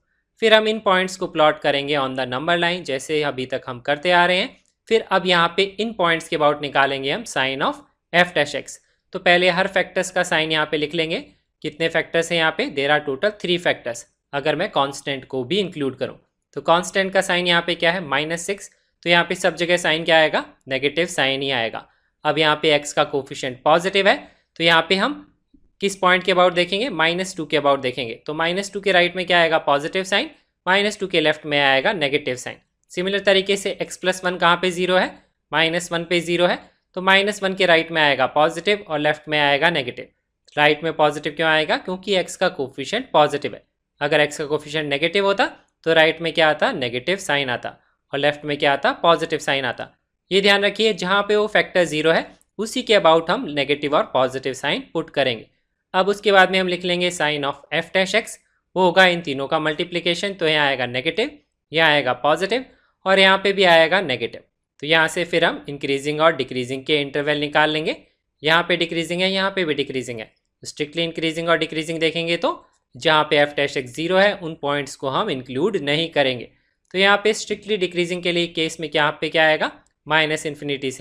फिर हम इन पॉइंट्स को प्लॉट करेंगे ऑन द नंबर लाइन, जैसे अभी तक हम करते आ रहे हैं। फिर अब यहाँ पे इन पॉइंट्स के अबाउट निकालेंगे हम sign of f dash x. तो पहले हर फैक्टर्स का साइन यहाँ पे लिख लेंगे। कितने फैक्टर्स हैं यहाँ पे? देयर आर टोटल 3 फैक्टर्स, अगर मैं कांस्टेंट को भी इंक्लूड करूँ। तो कांस्टेंट का साइन यहाँ पे क्या है? -6। तो यहाँ पे सब जगह साइन क्या आएगा? नेगेटिव साइन ही आएगा। अब यहाँ पे एक्स का कोफिशिएंट पॉजिटिव है, तो यहाँ पे हम किस पॉइंट के अबाउट देखेंगे? -2 के अबाउट देखेंगे। तो -2 के राइट में क्या आएगा? Positive sign. -2 के लेफ्ट में आएगा नेगेटिव साइन। सिमिलर तरीके से x+1 कहाँ पे 0 है? -1 पे 0 है, तो -1 के राइट में आएगा पॉजिटिव और लेफ्ट में आएगा नेगेटिव। राइट में पॉजिटिव क्यों आएगा? क्योंकि x का कोफिशिएंट पॉजिटिव है। अगर x का कोफिशिएंट नेगेटिव होता तो राइट में क्या आता? नेगेटिव साइन आता, और लेफ्ट में क्या आता? पॉजिटिव साइन आता। ये ध्यान रखिए, जहाँ पे वो फैक्टर 0 है उसी के अबाउट हम नेगेटिव और पॉजिटिव साइन पुट करेंगे। अब उसके बाद में हम लिख लेंगे sign of f dash x. वो होगा इन तीनों का मल्टीप्लिकेशन, तो यहाँ आएगा नेगेटिव, यहाँ आएगा पॉजिटिव और यहाँ पे भी आएगा नेगेटिव। तो यहाँ से फिर हम इंक्रीजिंग और डिक्रीजिंग के इंटरवल निकाल लेंगे। यहाँ पे डिक्रीजिंग है, यहाँ पे भी डिक्रीजिंग है। स्ट्रिक्टली इंक्रीजिंग और डिक्रीजिंग देखेंगे तो जहाँ पे एफ डैश एक्स 0 है उन पॉइंट्स को हम इंक्लूड नहीं करेंगे। तो यहाँ पे स्ट्रिक्टली डिक्रीजिंग के लिए केस में यहाँ पे क्या आएगा? -∞ से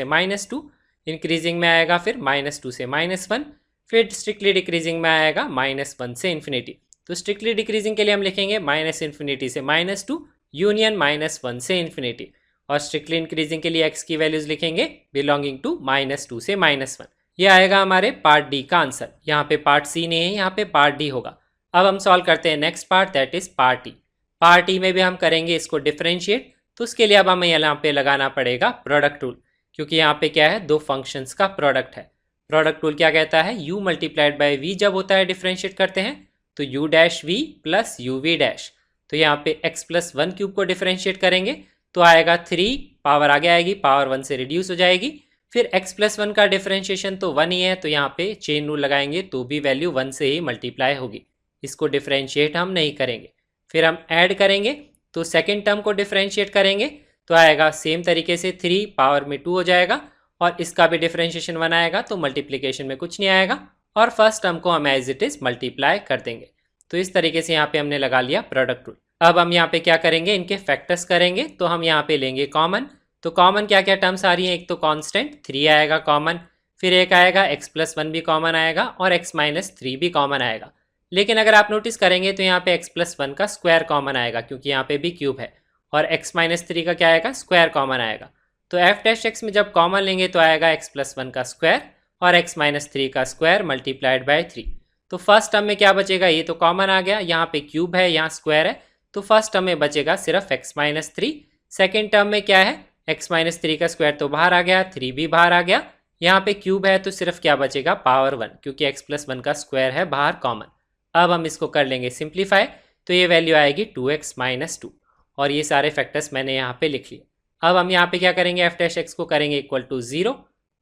-2। इंक्रीजिंग में आएगा फिर -2 से -1। फिर स्ट्रिक्टली डिक्रीजिंग में आएगा -1 से इन्फिनिटी। तो स्ट्रिक्टली डिक्रीजिंग के लिए हम लिखेंगे -∞ से -2 यूनियन -1 से इन्फिनिटी, और स्ट्रिक्टली इंक्रीजिंग के लिए x की वैल्यूज लिखेंगे बिलोंगिंग टू -2 से -1। ये आएगा हमारे पार्ट डी का आंसर। यहाँ पे पार्ट सी नहीं है, यहाँ पे पार्ट डी होगा। अब हम सॉल्व करते हैं next part, that is part E. Part E में भी हम करेंगे इसको डिफरेंशिएट, तो उसके लिए अब हमें यहाँ पे लगाना पड़ेगा प्रोडक्ट रूल, क्योंकि यहाँ पे क्या है? दो फंक्शंस का प्रोडक्ट है। प्रोडक्ट रूल क्या कहता है? u मल्टीप्लाइड बाई v जब होता है डिफरेंशिएट करते हैं तो u dash v plus u v dash. तो यहाँ पे x+1 क्यूब को डिफरेंशिएट करेंगे तो आएगा 3, पावर आगे आएगी, पावर 1 से रिड्यूस हो जाएगी। फिर x+1 का डिफरेंशिएशन तो 1 ही है, तो यहाँ पे चेन रूल लगाएंगे तो भी वैल्यू 1 से ही मल्टीप्लाई होगी। इसको डिफरेंशिएट हम नहीं करेंगे। फिर हम ऐड करेंगे तो सेकेंड टर्म को डिफरेंशिएट करेंगे तो आएगा सेम तरीके से 3 पावर में 2 हो जाएगा, और इसका भी डिफरेंशिएशन 1 आएगा तो मल्टीप्लिकेशन में कुछ नहीं आएगा, और फर्स्ट टर्म को हम एज इट इज मल्टीप्लाई कर देंगे। तो इस तरीके से यहाँ पे हमने लगा लिया प्रोडक्ट रूल। अब हम यहाँ पे क्या करेंगे? इनके फैक्टर्स करेंगे। तो हम यहाँ पे लेंगे कॉमन। तो कॉमन क्या क्या टर्म्स आ रही हैं? एक तो कांस्टेंट 3 आएगा कॉमन, फिर एक आएगा x+1 भी कॉमन आएगा और x-3 भी कॉमन आएगा। लेकिन अगर आप नोटिस करेंगे तो यहाँ पे x+1 का स्क्वायर कॉमन आएगा, क्योंकि यहाँ पे भी क्यूब है, और x-3 का क्या आएगा? स्क्वायर कॉमन आएगा। तो एफ डैश एक्स में जब कॉमन लेंगे तो आएगा x+1 का स्क्वायर और x-3 का स्क्वायर मल्टीप्लाइड बाय 3। तो फर्स्ट टर्म में क्या बचेगा? ये तो कॉमन आ गया, यहाँ पे क्यूब है, यहाँ स्क्वायर है, तो फर्स्ट टर्म में बचेगा सिर्फ x-3। सेकेंड टर्म में क्या है? x-3 का स्क्वायर तो बाहर आ गया, 3 भी बाहर आ गया, यहाँ पे क्यूब है तो सिर्फ क्या बचेगा? पावर 1, क्योंकि x+1 का स्क्वायर है बाहर कॉमन। अब हम इसको कर लेंगे सिंप्लीफाई, तो ये वैल्यू आएगी 2x-2, और ये सारे फैक्टर्स मैंने यहाँ पे लिख लिए। अब हम यहाँ पे क्या करेंगे? एफ डैश एक्स को करेंगे इक्वल टू 0।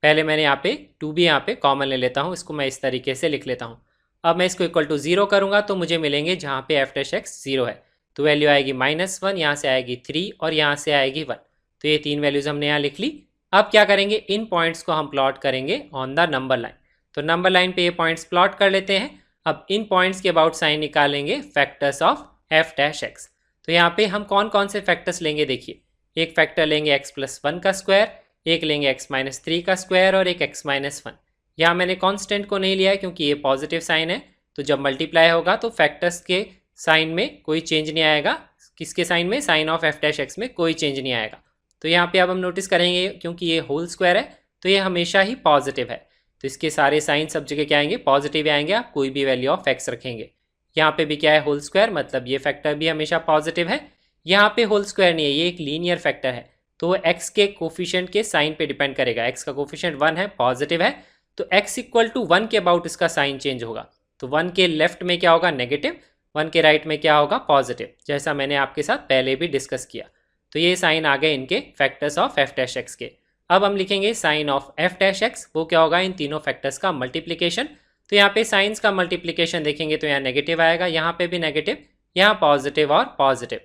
पहले मैंने यहाँ पे 2 भी यहाँ पे कॉमन ले लेता हूँ, इसको मैं इस तरीके से लिख लेता हूँ। अब मैं इसको इक्वल टू 0 करूँगा तो मुझे मिलेंगे जहाँ पे एफ डैश एक्स 0 है, तो वैल्यू आएगी -1, यहाँ से आएगी 3 और यहाँ से आएगी 1। तो ये 3 वैल्यूज हमने यहाँ लिख ली। अब क्या करेंगे? इन पॉइंट्स को हम प्लॉट करेंगे ऑन द नंबर लाइन। तो नंबर लाइन पे ये पॉइंट्स प्लॉट कर लेते हैं। अब इन पॉइंट्स के अबाउट साइन निकालेंगे factors of f dash x. तो यहाँ पे हम कौन कौन से फैक्टर्स लेंगे? देखिए, एक फैक्टर लेंगे x+1 का स्क्वायर, एक लेंगे x-3 का स्क्वायर और एक x-1। यहाँ मैंने कांस्टेंट को नहीं लिया है क्योंकि ये पॉजिटिव साइन है, तो जब मल्टीप्लाई होगा तो फैक्टर्स के साइन में कोई चेंज नहीं आएगा। किसके साइन में? Sign of f dash x में कोई चेंज नहीं आएगा। तो यहाँ पे अब हम नोटिस करेंगे क्योंकि ये होल स्क्वायर है तो ये हमेशा ही पॉजिटिव है, तो इसके सारे साइन सब जगह क्या आएंगे? पॉजिटिव आएंगे। आप कोई भी वैल्यू ऑफ एक्स रखेंगे। यहाँ पे भी क्या है? होल स्क्वायर, मतलब ये फैक्टर भी हमेशा पॉजिटिव है। यहाँ पे होल स्क्वायर नहीं है, ये एक लीनियर फैक्टर है, तो x के कोफिशिएंट के साइन पे डिपेंड करेगा। x का कोफिशिएंट 1 है, पॉजिटिव है, तो x इक्वल टू 1 के अबाउट इसका साइन चेंज होगा। तो 1 के लेफ्ट में क्या होगा? नेगेटिव, 1 के राइट में क्या होगा? पॉजिटिव, जैसा मैंने आपके साथ पहले भी डिस्कस किया। तो ये साइन आ गए इनके factors of f dash x के। अब हम लिखेंगे sign of f dash x, वो क्या होगा? इन तीनों फैक्टर्स का मल्टीप्लीकेशन। तो यहाँ पे साइंस का मल्टीप्लीकेशन देखेंगे तो यहाँ नेगेटिव आएगा, यहाँ पे भी नेगेटिव, यहाँ पॉजिटिव और पॉजिटिव।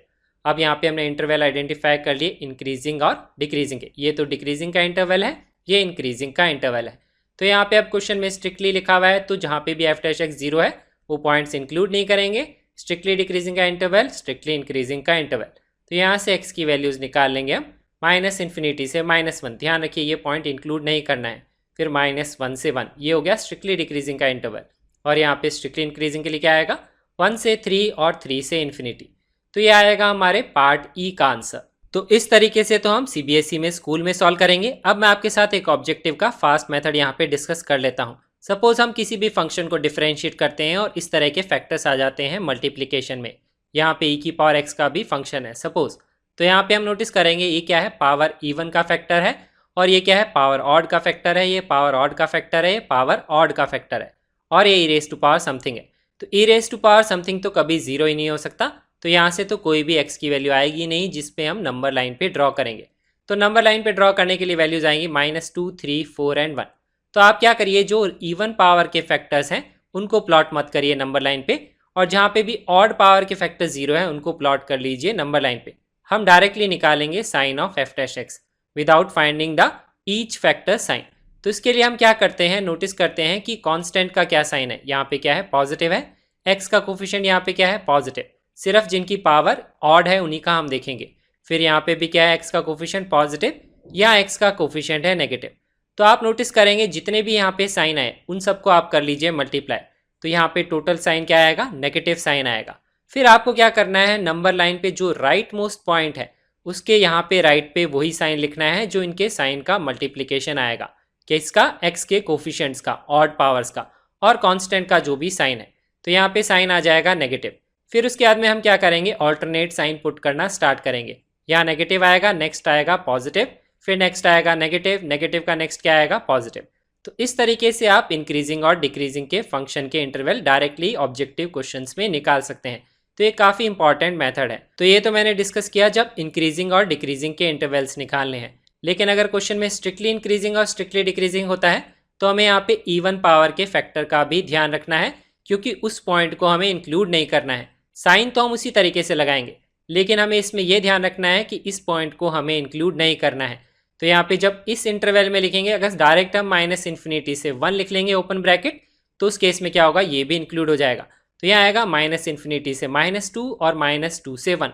अब यहाँ पे हमने इंटरवल आइडेंटिफाई कर लिए इंक्रीजिंग और डिक्रीजिंग के। ये तो डिक्रीजिंग का इंटरवल है, ये इंक्रीजिंग का इंटरवल है। तो यहाँ पे अब क्वेश्चन में स्ट्रिक्टली लिखा हुआ है, तो जहाँ पे भी एफ डैश एक्स 0 है वो पॉइंट्स इंक्लूड नहीं करेंगे। स्ट्रिक्टली डिक्रीजिंग का इंटरवल, स्ट्रिक्टली इंक्रीजिंग का इंटरवल। तो यहाँ से एक्स की वैल्यूज निकाल लेंगे हम माइनस इन्फिनिटी से -1, ध्यान रखिए ये पॉइंट इंक्लूड नहीं करना है। फिर -1 से 1, ये हो गया स्ट्रिक्टली डिक्रीजिंग का इंटरवल। और यहाँ पे स्ट्रिक्टली इंक्रीजिंग के लिए क्या आएगा, 1 से 3 और 3 से इन्फिनिटी। तो ये आएगा हमारे पार्ट ई का आंसर। तो इस तरीके से तो हम सीबीएसई में स्कूल में सॉल्व करेंगे। अब मैं आपके साथ एक ऑब्जेक्टिव का फास्ट मेथड यहाँ पे डिस्कस कर लेता हूँ। सपोज हम किसी भी फंक्शन को डिफरेंशिएट करते हैं और इस तरह के फैक्टर्स आ जाते हैं मल्टीप्लिकेशन में। यहाँ पे ई की पावर एक्स का भी फंक्शन है सपोज। तो यहाँ पे हम नोटिस करेंगे ये क्या है, पावर इवन का फैक्टर है, और ये क्या है, पावर ऑड का फैक्टर है, ये पावर ऑड का फैक्टर है, ये पावर ऑड का फैक्टर है, और ये ई रेज टू पावर समथिंग है। तो ई रेज टू पावर समथिंग तो कभी जीरो ही नहीं हो सकता। तो यहाँ से तो कोई भी x की वैल्यू आएगी नहीं जिसपे हम नंबर लाइन पे ड्रॉ करेंगे। तो नंबर लाइन पे ड्रॉ करने के लिए वैल्यूज आएंगी -2, 3, 4 एंड 1। तो आप क्या करिए, जो इवन पावर के फैक्टर्स हैं उनको प्लॉट मत करिए नंबर लाइन पे, और जहाँ पे भी ऑड पावर के फैक्टर जीरो है उनको प्लॉट कर लीजिए नंबर लाइन पे। हम डायरेक्टली निकालेंगे sign of f dash x without finding the each factor sign. तो इसके लिए हम क्या करते हैं, नोटिस करते हैं कि कांस्टेंट का क्या साइन है, यहाँ पे क्या है, पॉजिटिव है। एक्स का कोफिशिएंट यहाँ पे क्या है, पॉजिटिव। सिर्फ जिनकी पावर ऑड है उन्हीं का हम देखेंगे। फिर यहाँ पे भी क्या है, एक्स का कोफिशिएंट पॉजिटिव या एक्स का कोफिशिएंट है नेगेटिव। तो आप नोटिस करेंगे जितने भी यहाँ पे साइन आए उन सबको आप कर लीजिए मल्टीप्लाई। तो यहाँ पे टोटल साइन क्या आएगा, नेगेटिव साइन आएगा। फिर आपको क्या करना है, नंबर लाइन पे जो राइट मोस्ट पॉइंट है उसके यहाँ पे राइट पे वही साइन लिखना है जो इनके साइन का मल्टीप्लीकेशन आएगा, किसका, एक्स के कोफिशिएंट्स का, ऑड पावर्स का, और कांस्टेंट का जो भी साइन है। तो यहाँ पे साइन आ जाएगा नेगेटिव। फिर उसके बाद में हम क्या करेंगे, ऑल्टरनेट साइन पुट करना स्टार्ट करेंगे। यहाँ नेगेटिव आएगा, नेक्स्ट आएगा पॉजिटिव, फिर नेक्स्ट आएगा नेगेटिव, नेगेटिव का नेक्स्ट क्या आएगा, पॉजिटिव। तो इस तरीके से आप इंक्रीजिंग और डिक्रीजिंग के फंक्शन के इंटरवल डायरेक्टली ऑब्जेक्टिव क्वेश्चंस में निकाल सकते हैं। तो ये काफ़ी इंपॉर्टेंट मेथड है। तो ये तो मैंने डिस्कस किया जब इंक्रीजिंग और डिक्रीजिंग के इंटरवल्स निकालने हैं। लेकिन अगर क्वेश्चन में स्ट्रिक्टली इंक्रीजिंग और स्ट्रिक्टली डिक्रीजिंग होता है तो हमें यहाँ पे इवन पावर के फैक्टर का भी ध्यान रखना है, क्योंकि उस पॉइंट को हमें इंक्लूड नहीं करना है। साइन तो हम उसी तरीके से लगाएंगे, लेकिन हमें इसमें यह ध्यान रखना है कि इस पॉइंट को हमें इंक्लूड नहीं करना है। तो यहाँ पे जब इस इंटरवल में लिखेंगे, अगर डायरेक्ट हम -इन्फिनिटी से 1 लिख लेंगे ओपन ब्रैकेट, तो उस केस में क्या होगा, ये भी इंक्लूड हो जाएगा। तो यहाँ आएगा -इन्फिनिटी से -2 और -2 से 1।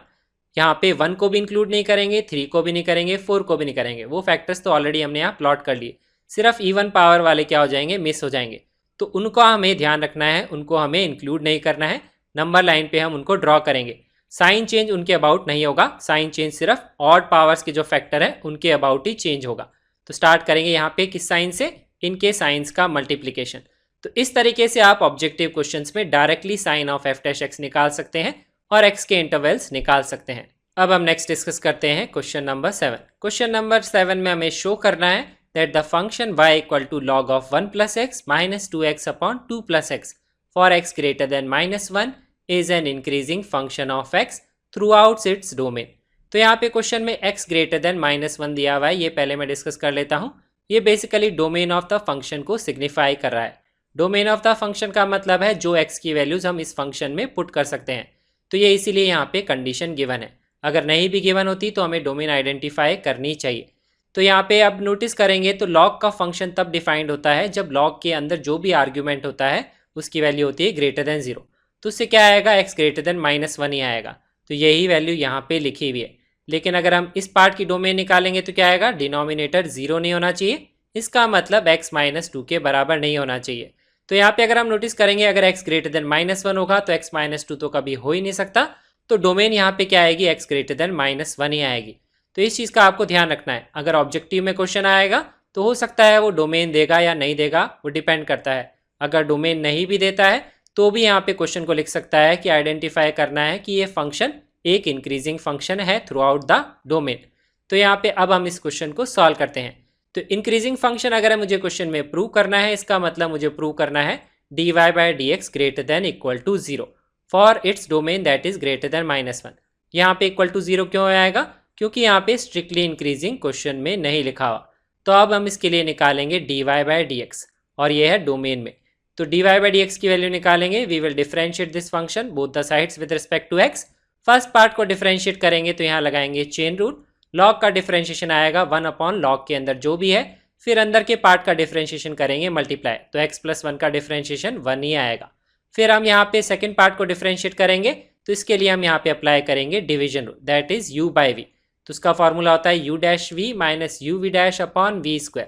यहाँ पे 1 को भी इंक्लूड नहीं करेंगे, 3 को भी नहीं करेंगे, 4 को भी नहीं करेंगे, वो फैक्टर्स तो ऑलरेडी हमने यहाँ प्लॉट कर लिए। सिर्फ इवन पावर वाले क्या हो जाएंगे, मिस हो जाएंगे। तो उनको हमें ध्यान रखना है, उनको हमें इंक्लूड नहीं करना है। नंबर लाइन पे हम उनको ड्रॉ करेंगे। साइन चेंज उनके अबाउट नहीं होगा, साइन चेंज सिर्फ ऑड पावर्स के जो फैक्टर है उनके अबाउट ही चेंज होगा। तो स्टार्ट करेंगे यहाँ पे किस साइन से, इनके साइंस का मल्टीप्लीकेशन। तो इस तरीके से आप ऑब्जेक्टिव क्वेश्चंस में directly sign of f dash x निकाल सकते हैं और एक्स के इंटरवल्स निकाल सकते हैं। अब हम नेक्स्ट डिस्कस करते हैं क्वेश्चन नंबर 7। क्वेश्चन नंबर 7 में हमें शो करना है that the function y equal to log of 1 + x - 2x upon 2 + x for x greater than -1 is an increasing function of x throughout its domain. तो यहाँ पे question में x greater than -1 दिया हुआ है, ये पहले मैं डिस्कस कर लेता हूँ। ये basically domain of the function को सिग्निफाई कर रहा है। डोमेन ऑफ द फंक्शन का मतलब है जो x की वैल्यूज हम इस फंक्शन में पुट कर सकते हैं। तो ये इसीलिए यहाँ पे कंडीशन गिवन है। अगर नहीं भी गिवन होती तो हमें डोमेन आइडेंटिफाई करनी चाहिए। तो यहाँ पे अब नोटिस करेंगे तो लॉग का फंक्शन तब डिफाइंड होता है जब लॉग के अंदर जो भी आर्ग्यूमेंट होता है उसकी वैल्यू होती है ग्रेटर देन 0। तो उससे क्या आएगा, x ग्रेटर देन -1 ही आएगा। तो यही वैल्यू यहाँ पे लिखी हुई है। लेकिन अगर हम इस पार्ट की डोमेन निकालेंगे तो क्या आएगा, डिनोमिनेटर 0 नहीं होना चाहिए, इसका मतलब x - 2 के बराबर नहीं होना चाहिए। तो यहाँ पे अगर हम नोटिस करेंगे अगर x ग्रेटर देन -1 होगा तो x - 2 तो कभी हो ही नहीं सकता। तो डोमेन यहाँ पे क्या आएगी, x ग्रेटर देन -1 ही आएगी। तो इस चीज़ का आपको ध्यान रखना है। अगर ऑब्जेक्टिव में क्वेश्चन आएगा तो हो सकता है वो डोमेन देगा या नहीं देगा, वो डिपेंड करता है। अगर डोमेन नहीं भी देता है तो भी यहाँ पे क्वेश्चन को लिख सकता है कि आइडेंटिफाई करना है कि ये फंक्शन एक इंक्रीजिंग फंक्शन है थ्रू आउट द डोमेन। तो यहाँ पे अब हम इस क्वेश्चन को सॉल्व करते हैं। तो इंक्रीजिंग फंक्शन अगर मुझे क्वेश्चन में प्रूव करना है, इसका मतलब मुझे प्रूव करना है dy/dx greater than equal to 0 for its domain that is greater than -1। यहाँ पे इक्वल टू 0 क्यों आएगा, क्योंकि यहाँ पे स्ट्रिक्टली इंक्रीजिंग क्वेश्चन में नहीं लिखा हुआ। तो अब हम इसके लिए निकालेंगे dy/dx और ये है डोमेन में। तो dy/dx की वैल्यू निकालेंगे। We will differentiate this function both the sides with respect to x। First part को डिफरेंशिएट करेंगे तो यहाँ लगाएंगे चेन रूल। लॉग का डिफरेंशिएशन आएगा 1/log के अंदर जो भी है, फिर अंदर के पार्ट का डिफरेंशिएशन करेंगे मल्टीप्लाई, तो x + 1 का डिफरेंशिएशन 1 ही आएगा। फिर हम यहाँ पे सेकेंड पार्ट को डिफरेंशिएट करेंगे तो इसके लिए हम यहाँ पे अप्लाई करेंगे division rule, that is u/v। तो तो उसका फॉर्मूला होता है u dash v minus u v dash upon v square.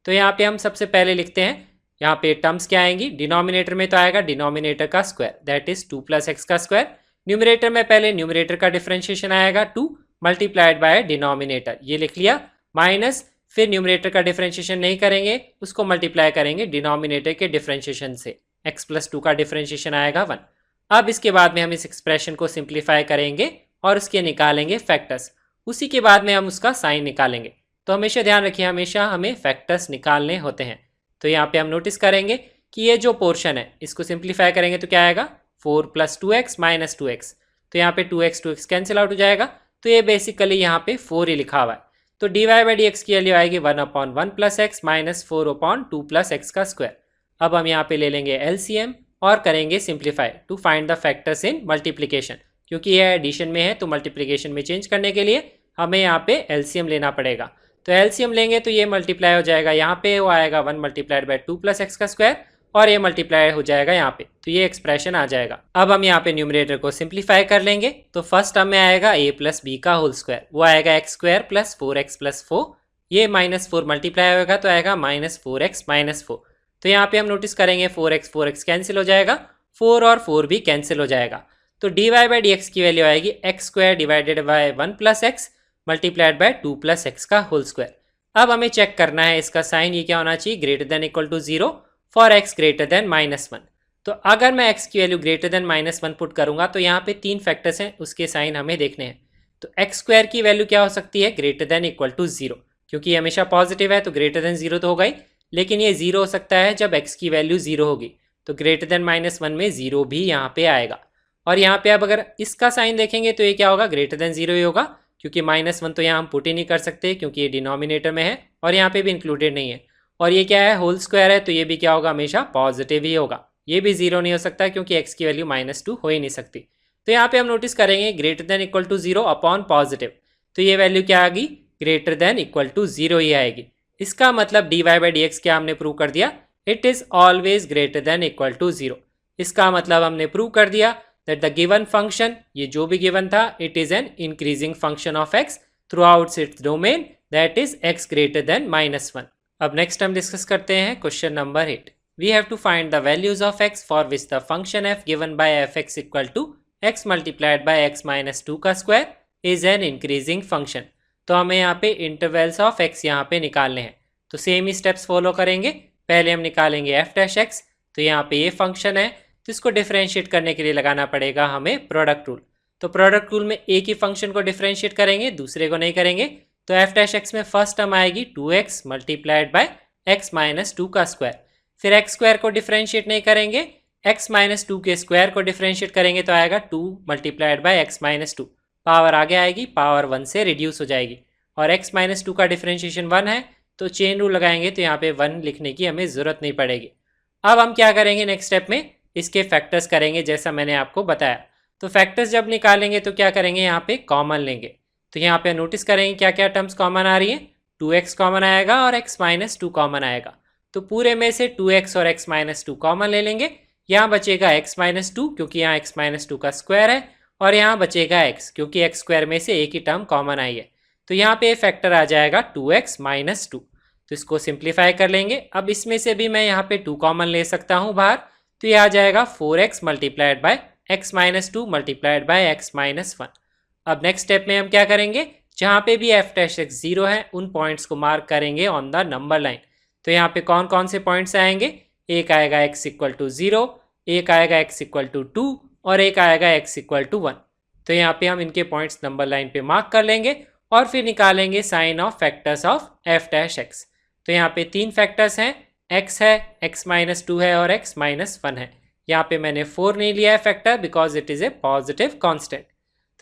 तो यहाँ पे हम सबसे पहले लिखते हैं, यहाँ पे टर्म्स क्या आएंगी, डिनोमिनेटर में तो आएगा डिनोमिनेटर का स्क्वायर दैट इज 2 + x का स्क्वायर। न्यूमरेटर में पहले न्यूमरेटर का डिफरेंशिएशन आएगा 2 मल्टीप्लाइड बाय डिनोमिनेटर, ये लिख लिया, माइनस फिर न्यूमरेटर का डिफरेंशिएशन नहीं करेंगे, उसको मल्टीप्लाई करेंगे डिनोमिनेटर के डिफरेंशिएशन से, x + 2 का डिफरेंशिएशन आएगा 1। अब इसके बाद में हम इस एक्सप्रेशन को सिंप्लीफाई करेंगे और उसके निकालेंगे फैक्टर्स, उसी के बाद में हम उसका साइन निकालेंगे। तो हमेशा ध्यान रखिए, हमेशा हमें फैक्टर्स निकालने होते हैं। तो यहाँ पे हम नोटिस करेंगे कि ये जो पोर्शन है इसको सिंप्लीफाई करेंगे तो क्या आएगा, 4 + 2x - 2x। तो यहाँ पे 2x कैंसिल आउट हो जाएगा, तो ये बेसिकली यहाँ पे 4 ही लिखा हुआ है। तो dy/dx की वैल्यू आएगी 1/1 + x - 4/2 + x का स्क्वायर। अब हम यहाँ पे ले लेंगे LCM और करेंगे simplify to find the factors in multiplication, क्योंकि ये एडिशन में है तो मल्टीप्लिकेशन में चेंज करने के लिए हमें यहाँ पे LCM लेना पड़ेगा। तो LCM लेंगे तो ये मल्टीप्लाई हो जाएगा, यहाँ पे वो आएगा 1 × 2 + x का स्क्वायर और ये मल्टीप्लाई हो जाएगा यहाँ पे, तो ये एक्सप्रेशन आ जाएगा। अब हम यहाँ पे न्यूमरेटर को सिंप्लीफाई कर लेंगे, तो फर्स्ट टर्म में आएगा a + b का होल स्क्वायर, वो आएगा x² + 4x + 4, ये -4 मल्टीप्लाई होगा तो आएगा -4x - 4। तो यहाँ पे हम नोटिस करेंगे 4x कैंसिल हो जाएगा, 4 और 4 भी कैंसिल हो जाएगा। तो dy/dx की वैल्यू आएगी x² divided by 1 + x multiplied bye 2 + x का होल स्क्वायर। अब हमें चेक करना है इसका साइन, ये क्या होना चाहिए, > 0 फॉर x > -1। तो अगर मैं x की वैल्यू > -1 पुट करूंगा तो यहाँ पे 3 फैक्टर्स हैं, उसके साइन हमें देखने हैं। तो x² की वैल्यू क्या हो सकती है, > 0, क्योंकि ये हमेशा पॉजिटिव है तो > 0 तो होगा ही, लेकिन ये 0 हो सकता है जब x की वैल्यू 0 होगी, तो > -1 में 0 भी यहाँ पे आएगा। और यहाँ पे अब अगर इसका साइन देखेंगे तो ये क्या होगा, > 0 ही होगा, क्योंकि -1 तो यहाँ हम पुट ही नहीं कर सकते क्योंकि ये डिनोमिनेटर में है और यहाँ पे भी इंक्लूडेड नहीं है। और ये क्या है, होल स्क्वायर है, तो ये भी क्या होगा, हमेशा पॉजिटिव ही होगा, ये भी 0 नहीं हो सकता क्योंकि x की वैल्यू -2 हो ही नहीं सकती। तो यहाँ पे हम नोटिस करेंगे > 0 अपॉन पॉजिटिव, तो ये वैल्यू क्या आ गई, > 0 ही आएगी। इसका मतलब dy/dx क्या हमने प्रूव कर दिया, इट इज ऑलवेज > 0। इसका मतलब हमने प्रूव कर दिया दैट द गिवन फंक्शन, ये जो भी गिवन था, it is an increasing function of x throughout its domain that is x > -1। अब नेक्स्ट हम डिस्कस करते हैं question number 8। We have to find the values of x for which the function f given by fx = x multiplied by x - 2 का square is an increasing function. तो हमें यहाँ पे intervals of x यहाँ पे निकालने हैं, तो सेम ही स्टेप्स फॉलो करेंगे। पहले हम निकालेंगे f'(x), तो यहाँ पे ये फंक्शन है, तो इसको डिफरेंशिएट करने के लिए लगाना पड़ेगा हमें प्रोडक्ट रूल। तो प्रोडक्ट रूल में एक ही फंक्शन को डिफरेंशिएट करेंगे, दूसरे को नहीं करेंगे। तो f'(x) में फर्स्ट टर्म आएगी 2x मल्टीप्लाइड बाय x - 2 का स्क्वायर, फिर x² को डिफरेंशिएट नहीं करेंगे, x - 2 के स्क्वायर को डिफरेंशिएट करेंगे तो आएगा 2 मल्टीप्लाइड बाय x - 2, पावर आगे आएगी, पावर 1 से रिड्यूस हो जाएगी, और x - 2 का डिफरेंशिएशन 1 है, तो चेन रूल लगाएंगे तो यहाँ पे 1 लिखने की हमें ज़रूरत नहीं पड़ेगी। अब हम क्या करेंगे, नेक्स्ट स्टेप में इसके फैक्टर्स करेंगे जैसा मैंने आपको बताया। तो फैक्टर्स जब निकालेंगे तो क्या करेंगे, यहाँ पे कॉमन लेंगे। तो यहाँ पे नोटिस करेंगे क्या क्या टर्म्स कॉमन आ रही है, 2x कॉमन आएगा और x - 2 कॉमन आएगा। तो पूरे में से 2x और x - 2 कॉमन ले लेंगे, यहाँ बचेगा x - 2 क्योंकि यहाँ x - 2 का स्क्वायर है, और यहाँ बचेगा x क्योंकि x स्क्वायर में से एक ही टर्म कॉमन आई है। तो यहाँ पे फैक्टर आ जाएगा 2x - 2। तो इसको सिंप्लीफाई कर लेंगे। अब इसमें से भी मैं यहाँ पे 2 कॉमन ले सकता हूँ बाहर, तो ये आ जाएगा 4x multiplied by x - 2 multiplied by x - 1। अब नेक्स्ट स्टेप में हम क्या करेंगे, जहाँ पे भी f'(x) 0 है उन पॉइंट्स को मार्क करेंगे ऑन द नंबर लाइन। तो यहाँ पे कौन कौन से पॉइंट्स आएंगे, एक आएगा x = 0, एक आएगा x = 2 और एक आएगा x = 1। तो यहाँ पे हम इनके पॉइंट्स नंबर लाइन पे मार्क कर लेंगे और फिर निकालेंगे sign of factors of f'(x). तो यहाँ पे 3 फैक्टर्स हैं, x है, x - 2 है और x - 1 है। यहाँ पे मैंने 4 नहीं लिया है factor because it is a positive constant.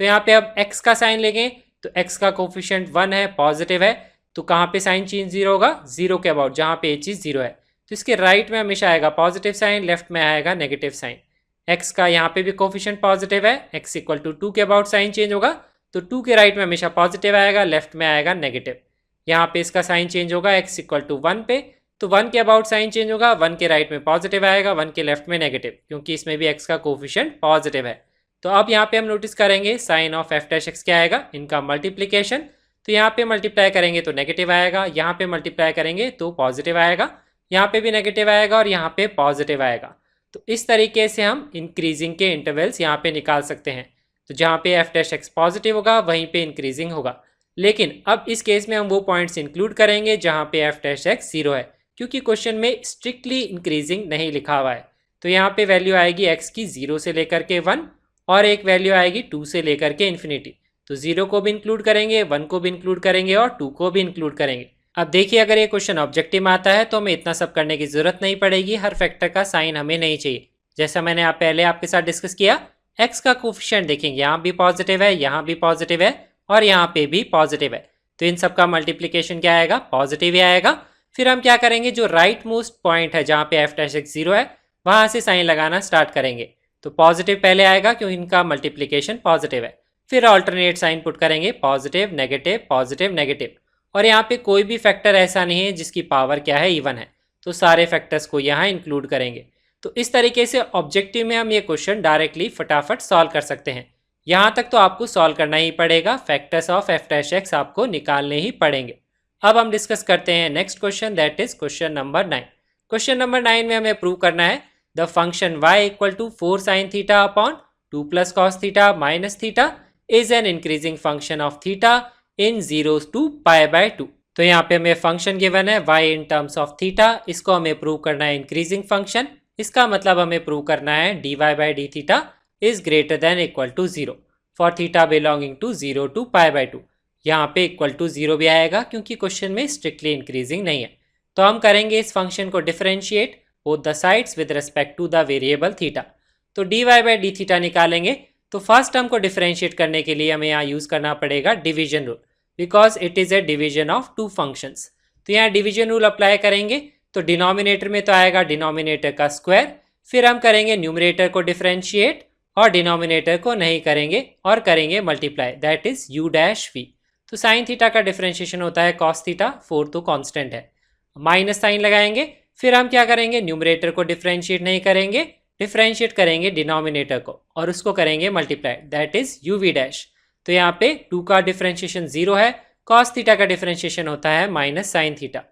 तो यहाँ पे अब x का साइन लेंगे, तो x का कोफिशिएंट 1 है, पॉजिटिव है, तो कहाँ पे साइन चेंज 0 होगा, 0 के अबाउट, जहाँ पे ये चीज़ 0 है। तो इसके राइट में हमेशा आएगा पॉजिटिव साइन, लेफ्ट में आएगा नेगेटिव साइन। x का यहाँ पे भी कोफिशिएंट पॉजिटिव है, x = 2 के अबाउट साइन चेंज होगा, तो 2 के राइट में हमेशा पॉजिटिव आएगा, लेफ्ट में आएगा नेगेटिव। यहाँ पे इसका साइन चेंज होगा x = 1 पे, तो 1 के अबाउट साइन चेंज होगा, 1 के राइट में पॉजिटिव आएगा, 1 के लेफ्ट में नेगेटिव, क्योंकि इसमें भी x का कोफिशिएंट पॉजिटिव है। तो अब यहाँ पे हम नोटिस करेंगे साइन ऑफ f'(x) क्या आएगा, इनका मल्टीप्लीकेशन। तो यहाँ पे मल्टीप्लाई करेंगे तो नेगेटिव आएगा, यहाँ पे मल्टीप्लाई करेंगे तो पॉजिटिव आएगा, यहाँ पे भी नेगेटिव आएगा और यहाँ पे पॉजिटिव आएगा। तो इस तरीके से हम इंक्रीजिंग के इंटरवल्स यहाँ पे निकाल सकते हैं। तो जहाँ पे एफ डैश एक्स पॉजिटिव होगा वहीं पे इंक्रीजिंग होगा। लेकिन अब इस केस में हम वो पॉइंट्स इंक्लूड करेंगे जहाँ पे एफ डैश एक्स 0 है, क्योंकि क्वेश्चन में स्ट्रिक्टली इंक्रीजिंग नहीं लिखा हुआ है। तो यहाँ पे वैल्यू आएगी एक्स की 0 से लेकर के 1 और एक वैल्यू आएगी 2 से लेकर के इन्फिनिटी। तो 0 को भी इंक्लूड करेंगे, 1 को भी इंक्लूड करेंगे और 2 को भी इंक्लूड करेंगे। अब देखिए, अगर ये क्वेश्चन ऑब्जेक्टिव में आता है तो हमें इतना सब करने की जरूरत नहीं पड़ेगी, हर फैक्टर का साइन हमें नहीं चाहिए। जैसा मैंने पहले आपके साथ डिस्कस किया, एक्स का कोफिशिएंट देखेंगे, यहाँ भी पॉजिटिव है, यहाँ भी पॉजिटिव है और यहाँ पे भी पॉजिटिव है। तो इन सब का मल्टीप्लीकेशन क्या आएगा, पॉजिटिव ही आएगा। फिर हम क्या करेंगे, जो राइट मोस्ट पॉइंट है जहाँ पे एफ डैश एक्स 0 है वहां से साइन लगाना स्टार्ट करेंगे। तो पॉजिटिव पहले आएगा क्योंकि इनका मल्टीप्लीकेशन पॉजिटिव है। फिर ऑल्टरनेट साइन पुट करेंगे, पॉजिटिव नेगेटिव। और यहाँ पे कोई भी फैक्टर ऐसा नहीं है जिसकी पावर क्या है, इवन है। तो सारे फैक्टर्स को यहाँ इंक्लूड करेंगे। तो इस तरीके से ऑब्जेक्टिव में हम ये क्वेश्चन डायरेक्टली फटाफट सॉल्व कर सकते हैं। यहाँ तक तो आपको सॉल्व करना ही पड़ेगा, factors of f dash x आपको निकालने ही पड़ेंगे। अब हम डिस्कस करते हैं next question, that is question number 9। Question number 9 में हमें प्रूव करना है the function y equal to 4 sin theta upon 2 plus cos theta minus theta is an increasing function of theta in 0 to pi by 2। तो यहाँ पे हमें function given है y in terms of theta, इसको हमें prove करना है increasing function. इसका मतलब हमें प्रूव करना है dy by d theta is greater than equal to 0 for theta belonging to 0 to pi by 2। यहाँ पे इक्वल टू 0 भी आएगा क्योंकि क्वेश्चन में स्ट्रिक्टली इंक्रीजिंग नहीं है। तो हम करेंगे इस फंक्शन को differentiate both the sides with respect to the variable theta. तो dy बाय डी थीटा निकालेंगे तो फर्स्ट टर्म को डिफरेंशिएट करने के लिए हमें यहाँ यूज करना पड़ेगा division rule, because it is a division of two functions. तो यहाँ डिवीजन रूल अप्लाई करेंगे तो डिनोमिनेटर में तो आएगा डिनोमिनेटर का स्क्वायर, फिर हम करेंगे न्यूमरेटर को डिफरेंशिएट और डिनोमिनेटर को नहीं करेंगे और करेंगे multiply, that is u dash v। तो साइन थीटा का डिफरेंशिएशन होता है कॉस थीटा, 4 तो कांस्टेंट है, माइनस साइन लगाएंगे। फिर हम क्या करेंगे, न्यूमरेटर को डिफरेंशिएट नहीं करेंगे, डिफरेंशिएट करेंगे डिनोमिनेटर को और उसको करेंगे multiply, that is uv dash. तो यहाँ पे 2 का डिफरेंशिएशन 0 है, कॉस थीटा का डिफरेंशिएशन होता है माइनस साइन थीटा।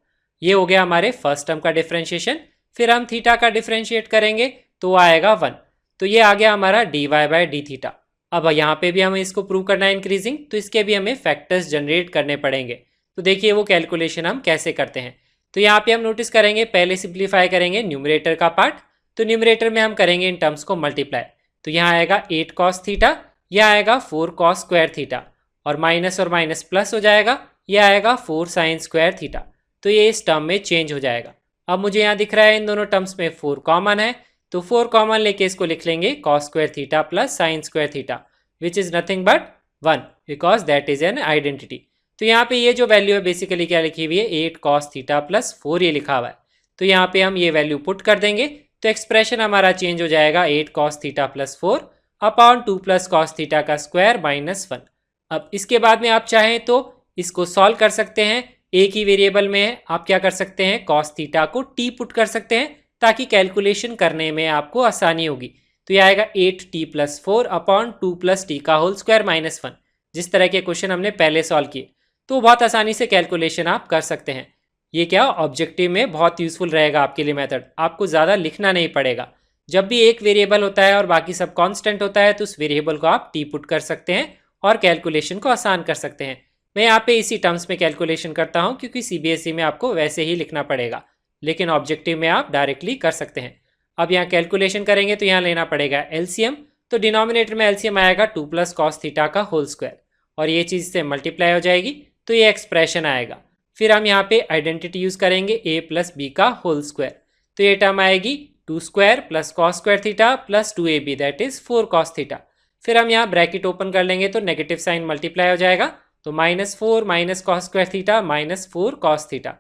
ये हो गया हमारे फर्स्ट टर्म का डिफरेंशिएशन। फिर हम थीटा का डिफरेंशिएट करेंगे तो आएगा 1। तो ये आ गया हमारा dy बाय डी थीटा। अब यहाँ पे भी हमें इसको प्रूव करना है इंक्रीजिंग, तो इसके भी हमें फैक्टर्स जनरेट करने पड़ेंगे। तो देखिए वो कैलकुलेशन हम कैसे करते हैं। तो यहाँ पे हम नोटिस करेंगे, पहले सिंप्लीफाई करेंगे न्यूमरेटर का पार्ट। तो न्यूमरेटर में हम करेंगे इन टर्म्स को मल्टीप्लाई। तो यहाँ आएगा 8 कॉस थीटा, यह आएगा 4 कॉस स्क्वायर थीटा और माइनस प्लस हो जाएगा, यह आएगा 4 साइन स्क्वायर थीटा। तो ये इस टर्म में चेंज हो जाएगा। अब मुझे यहाँ दिख रहा है इन दोनों टर्म्स में 4 कॉमन है, तो 4 कॉमन लेके इसको लिख लेंगे cos square theta plus sine square theta, which is nothing but 1, because that is an identity. तो यहाँ पे ये जो वैल्यू है बेसिकली क्या लिखी हुई है, 8 कॉस थीटा प्लस 4 ये लिखा हुआ है। तो यहाँ पे हम ये वैल्यू पुट कर देंगे तो एक्सप्रेशन हमारा चेंज हो जाएगा 8 cos theta plus 4 upon 2 plus cos theta का स्क्वायर माइनस 1। अब इसके बाद में आप चाहें तो इसको सॉल्व कर सकते हैं, एक ही वेरिएबल में है, आप क्या कर सकते हैं, कॉस थीटा को t पुट कर सकते हैं ताकि कैलकुलेशन करने में आपको आसानी होगी। तो ये आएगा 8t plus 4 upon 2 plus T का होल स्क्वायर माइनस 1। जिस तरह के क्वेश्चन हमने पहले सॉल्व किए तो बहुत आसानी से कैलकुलेशन आप कर सकते हैं। ये क्या ऑब्जेक्टिव में बहुत यूजफुल रहेगा आपके लिए मेथड, आपको ज़्यादा लिखना नहीं पड़ेगा। जब भी एक वेरिएबल होता है और बाकी सब कांस्टेंट होता है तो उस वेरिएबल को आप टी पुट कर सकते हैं और कैलकुलेशन को आसान कर सकते हैं। मैं यहाँ पे इसी टर्म्स में कैलकुलेशन करता हूँ क्योंकि सीबीएसई में आपको वैसे ही लिखना पड़ेगा, लेकिन ऑब्जेक्टिव में आप डायरेक्टली कर सकते हैं। अब यहाँ कैलकुलेशन करेंगे तो यहाँ लेना पड़ेगा एलसीएम। तो डिनोमिनेटर में एलसीएम आएगा 2 प्लस कॉस थीटा का होल स्क्वायर और ये चीज़ से मल्टीप्लाई हो जाएगी तो ये एक्सप्रेशन आएगा। फिर हम यहाँ पे आइडेंटिटी यूज करेंगे a प्लस बी का होल स्क्वायर। तो ये टर्म आएगी 2 square plus cos square theta plus 2ab that is 4 cos theta. फिर हम यहाँ ब्रैकेट ओपन कर लेंगे तो नेगेटिव साइन मल्टीप्लाई हो जाएगा, तो -4 minus cos square theta minus 4 cos theta.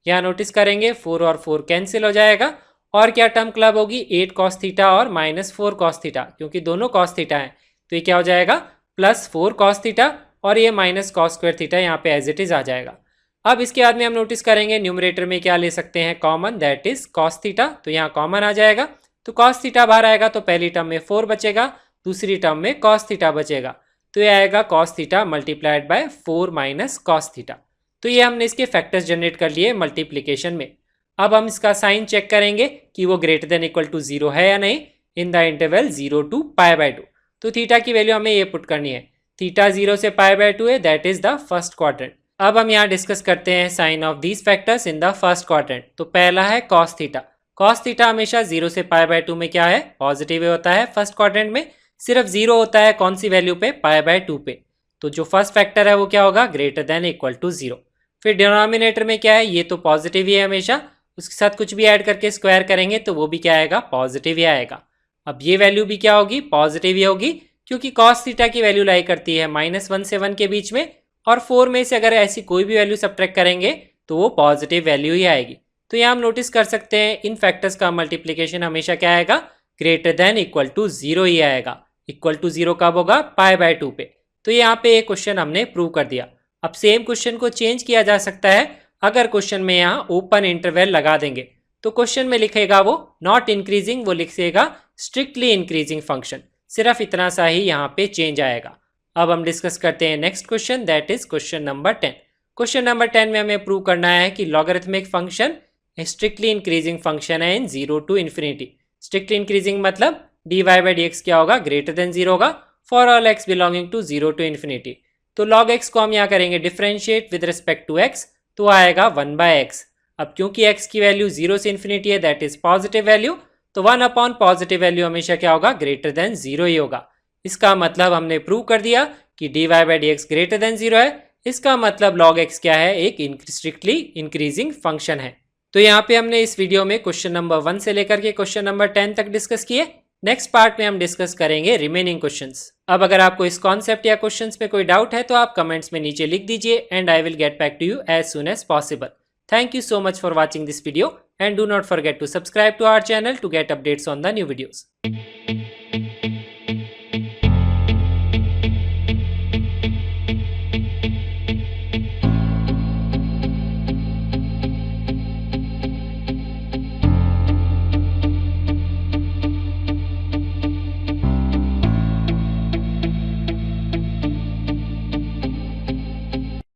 यहाँ नोटिस करेंगे 4 और 4 कैंसिल हो जाएगा और क्या टर्म क्लब होगी, 8 कॉस थीटा और -4 कॉस थीटा, क्योंकि दोनों कॉस थीटा हैं तो ये क्या हो जाएगा प्लस 4 कॉस थीटा और ये माइनस कॉस स्क्वायर थीटा यहाँ पे एज इट इज आ जाएगा। अब इसके बाद में हम नोटिस करेंगे न्यूमरेटर में क्या ले सकते हैं common, that is cos theta. तो यहाँ कॉमन आ जाएगा तो कॉस थीटा बाहर आएगा तो पहली टर्म में 4 बचेगा, दूसरी टर्म में कॉस थीटा बचेगा। तो ये आएगा cos theta multiplied by 4 minus cos theta. तो ये हमने इसके फैक्टर्स जनरेट कर लिए मल्टीप्लीकेशन में। अब हम इसका साइन चेक करेंगे कि वो ग्रेटर देन इक्वल टू 0 है या नहीं in the interval 0 to pi by 2। तो थीटा की वैल्यू हमें ये पुट करनी है, थीटा 0 से पाई बाय 2 है, that is the first quadrant. अब हम यहाँ डिस्कस करते हैं sign of these factors in the first quadrant. तो पहला है कॉस थीटा। कॉस थीटा हमेशा 0 से पाई बाय 2 में क्या है, पॉजिटिव होता है। फर्स्ट क्वाड्रेंट में सिर्फ 0 होता है कौन सी वैल्यू पे, पाई बाय 2 पे। तो जो फर्स्ट फैक्टर है वो क्या होगा, ग्रेटर देन इक्वल टू 0। फिर डिनोमिनेटर में क्या है, ये तो पॉजिटिव ही है हमेशा, उसके साथ कुछ भी ऐड करके स्क्वायर करेंगे तो वो भी क्या आएगा, पॉजिटिव ही आएगा। अब ये वैल्यू भी क्या होगी, पॉजिटिव ही होगी, क्योंकि कॉस थीटा की वैल्यू लाई करती है -1 से 1 के बीच में, और 4 में से अगर ऐसी कोई भी वैल्यू सब्ट्रैक्ट करेंगे तो वो पॉजिटिव वैल्यू ही आएगी। तो यहाँ हम नोटिस कर सकते हैं इन फैक्टर्स का मल्टीप्लीकेशन हमेशा क्या आएगा, ग्रेटर देन इक्वल टू 0 ही आएगा। इक्वल टू 0 कब होगा, पाई बाय 2 पे। तो यहाँ पे एक क्वेश्चन हमने प्रूव कर दिया। अब सेम क्वेश्चन को चेंज किया जा सकता है, अगर क्वेश्चन में यहाँ ओपन इंटरवल लगा देंगे तो क्वेश्चन में लिखेगा वो नॉट इंक्रीजिंग, वो लिखेगा स्ट्रिक्टली इंक्रीजिंग फंक्शन। सिर्फ इतना सा ही यहाँ पे चेंज आएगा। अब हम डिस्कस करते हैं next question, that is question number 10। Question number 10 में हमें प्रूव करना है कि logarithmic function strictly increasing function है in 0 to infinity. Strictly increasing मतलब dy बाई डी एक्स क्या होगा, ग्रेटर देन 0 होगा for all x belonging to 0 to infinity. तो log x को हम यहाँ करेंगे differentiate with respect to x, तो आएगा 1 बाय x। अब क्योंकि x की वैल्यू 0 से इन्फिनिटी है, दैट इज पॉजिटिव वैल्यू, तो 1 अपॉन पॉजिटिव वैल्यू हमेशा क्या होगा, ग्रेटर देन 0 ही होगा। इसका मतलब हमने प्रूव कर दिया कि dy by d x greater than 0 है। इसका मतलब log x क्या है, एक स्ट्रिक्टली इंक्रीजिंग फंक्शन है। तो यहाँ पे हमने इस वीडियो में क्वेश्चन नंबर 1 से लेकर के क्वेश्चन नंबर 10 तक डिस्कस किए। नेक्स्ट पार्ट में हम डिस्कस करेंगे रिमेनिंग क्वेश्चंस। अब अगर आपको इस कॉन्सेप्ट या क्वेश्चंस में कोई डाउट है तो आप कमेंट्स में नीचे लिख दीजिए and I will get back to you as soon as possible. Thank you so much for watching this video and do not forget to subscribe to our channel to get updates on the new videos.